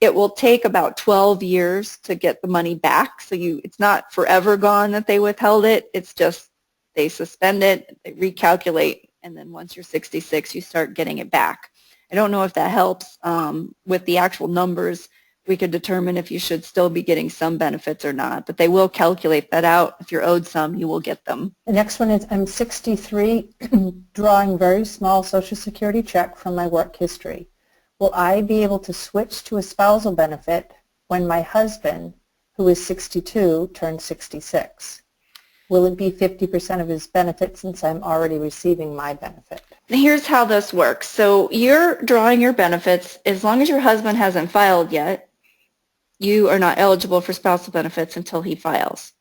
It will take about 12 years to get the money back. So it's not forever gone that they withheld it. It's just they suspend it, they recalculate, and then once you're 66, you start getting it back. I don't know if that helps with the actual numbers. We could determine if you should still be getting some benefits or not, but they will calculate that out. If you're owed some, you will get them. The next one is I'm 63, drawing very small Social Security check from my work history. Will I be able to switch to a spousal benefit when my husband, who is 62, turns 66? Will it be 50% of his benefit since I'm already receiving my benefit? Here's how this works. So you're drawing your benefits. As long as your husband hasn't filed yet, you are not eligible for spousal benefits until he files.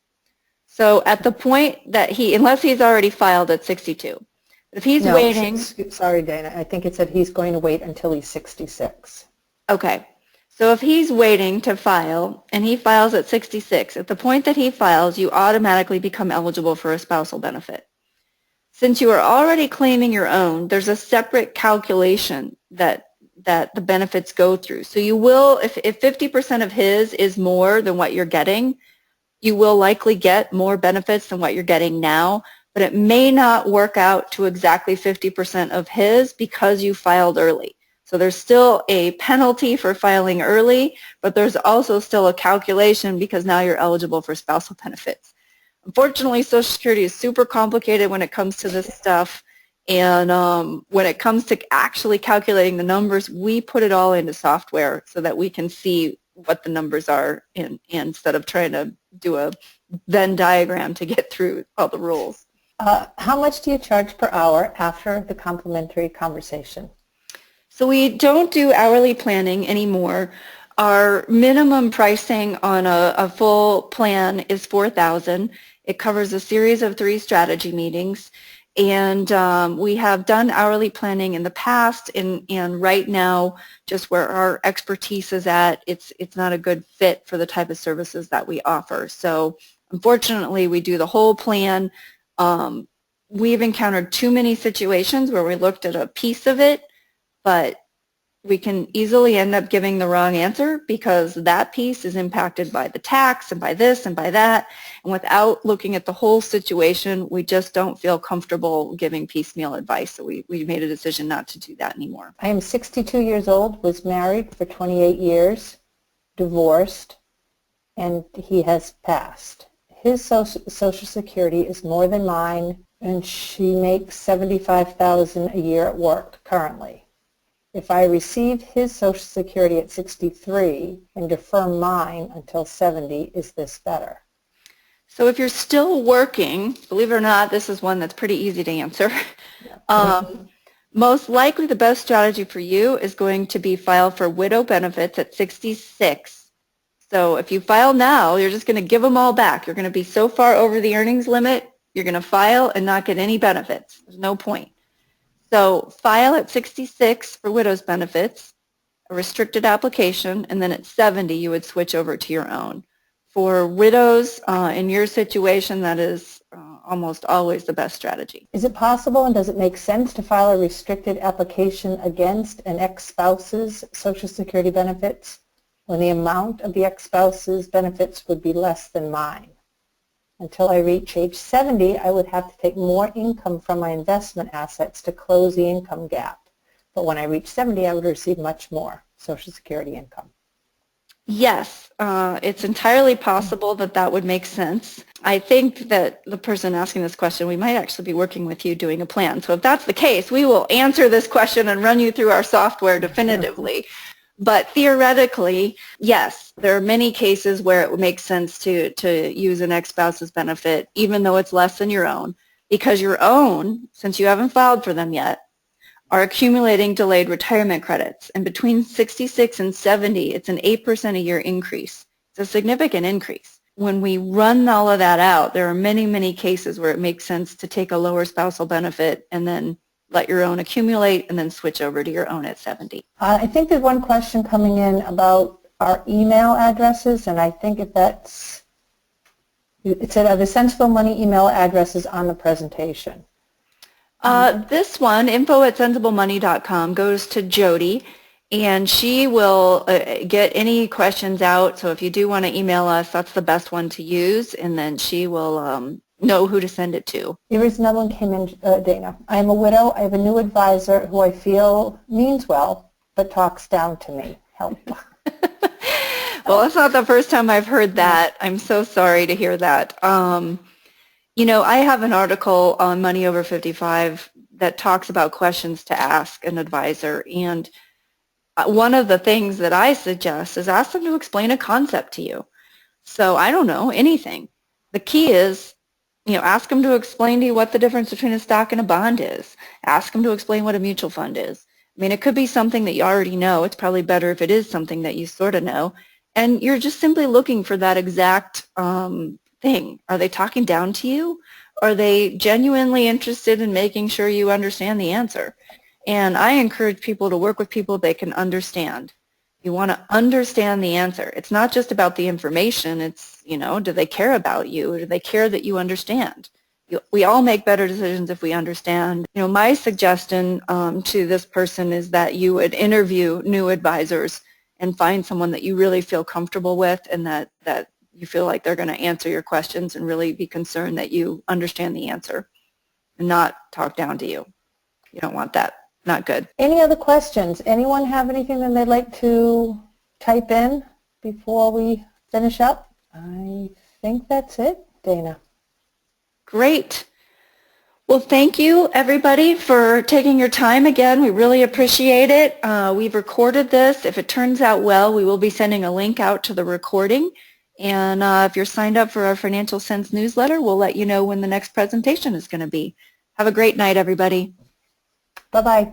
So at the point that unless he's already filed at 62, if he's waiting. Sorry, Dana. I think it said he's going to wait until he's 66. Okay. So if he's waiting to file and he files at 66, at the point that he files, you automatically become eligible for a spousal benefit. Since you are already claiming your own, there's a separate calculation that the benefits go through. So you will, if 50% of his is more than what you're getting, you will likely get more benefits than what you're getting now, but it may not work out to exactly 50% of his because you filed early. So there's still a penalty for filing early, but there's also still a calculation because now you're eligible for spousal benefits. Unfortunately, Social Security is super complicated when it comes to this stuff, and when it comes to actually calculating the numbers, we put it all into software so that we can see what the numbers are instead of trying to do a Venn diagram to get through all the rules. How much do you charge per hour after the complimentary conversation? So we don't do hourly planning anymore. Our minimum pricing on a full plan is $4,000. It covers a series of 3 strategy meetings, and we have done hourly planning in the past, and right now, just where our expertise is at, it's not a good fit for the type of services that we offer. So unfortunately, we do the whole plan. We've encountered too many situations where we looked at a piece of it, but we can easily end up giving the wrong answer because that piece is impacted by the tax and by this and by that. And without looking at the whole situation, we just don't feel comfortable giving piecemeal advice. So we made a decision not to do that anymore. I am 62 years old, was married for 28 years, divorced, and he has passed. His Social Security is more than mine, and she makes $75,000 a year at work currently. If I receive his Social Security at 63 and defer mine until 70, is this better? So if you're still working, believe it or not, this is one that's pretty easy to answer. Most likely the best strategy for you is going to be file for widow benefits at 66. So if you file now, you're just going to give them all back. You're going to be so far over the earnings limit, you're going to file and not get any benefits. There's no point. So file at 66 for widow's benefits, a restricted application, and then at 70 you would switch over to your own. For widows, in your situation, that is almost always the best strategy. Is it possible and does it make sense to file a restricted application against an ex-spouse's Social Security benefits when the amount of the ex-spouse's benefits would be less than mine? Until I reach age 70, I would have to take more income from my investment assets to close the income gap. But when I reach 70, I would receive much more Social Security income. Yes, it's entirely possible that that would make sense. I think that the person asking this question, we might actually be working with you doing a plan. So if that's the case, we will answer this question and run you through our software definitively. But theoretically, yes, there are many cases where it would make sense to use an ex-spouse's benefit, even though it's less than your own, because your own, since you haven't filed for them yet, are accumulating delayed retirement credits. And between 66 and 70, it's an 8% a year increase. It's a significant increase. When we run all of that out, there are many, many cases where it makes sense to take a lower spousal benefit and then let your own accumulate and then switch over to your own at 70. I think there's one question coming in about our email addresses, and I think if that's, it said, are the Sensible Money email addresses on the presentation? This one, info@sensiblemoney.com, goes to Jody, and she will get any questions out. So if you do want to email us, that's the best one to use, and then she will know who to send it to. Here is another one came in, Dana. I am a widow. I have a new advisor who I feel means well, but talks down to me. Help. Well, it's not the first time I've heard that. I'm so sorry to hear that. You know, I have an article on Money Over 55 that talks about questions to ask an advisor, and one of the things that I suggest is ask them to explain a concept to you. So I don't know, anything. The key is, you know, ask them to explain to you what the difference between a stock and a bond is. Ask them to explain what a mutual fund is. I mean, it could be something that you already know. It's probably better if it is something that you sort of know. And you're just simply looking for that exact thing. Are they talking down to you? Are they genuinely interested in making sure you understand the answer? And I encourage people to work with people they can understand. You want to understand the answer. It's not just about the information. It's, you know, do they care about you? Or do they care that you understand? We all make better decisions if we understand. You know, my suggestion to this person is that you would interview new advisors and find someone that you really feel comfortable with and that you feel like they're going to answer your questions and really be concerned that you understand the answer and not talk down to you. You don't want that. Not good. Any other questions? Anyone have anything that they'd like to type in before we finish up? I think that's it, Dana. Great. Well, thank you, everybody, for taking your time again. We really appreciate it. We've recorded this. If it turns out well, we will be sending a link out to the recording. And if you're signed up for our Financial Sense newsletter, we'll let you know when the next presentation is going to be. Have a great night, everybody. Bye-bye.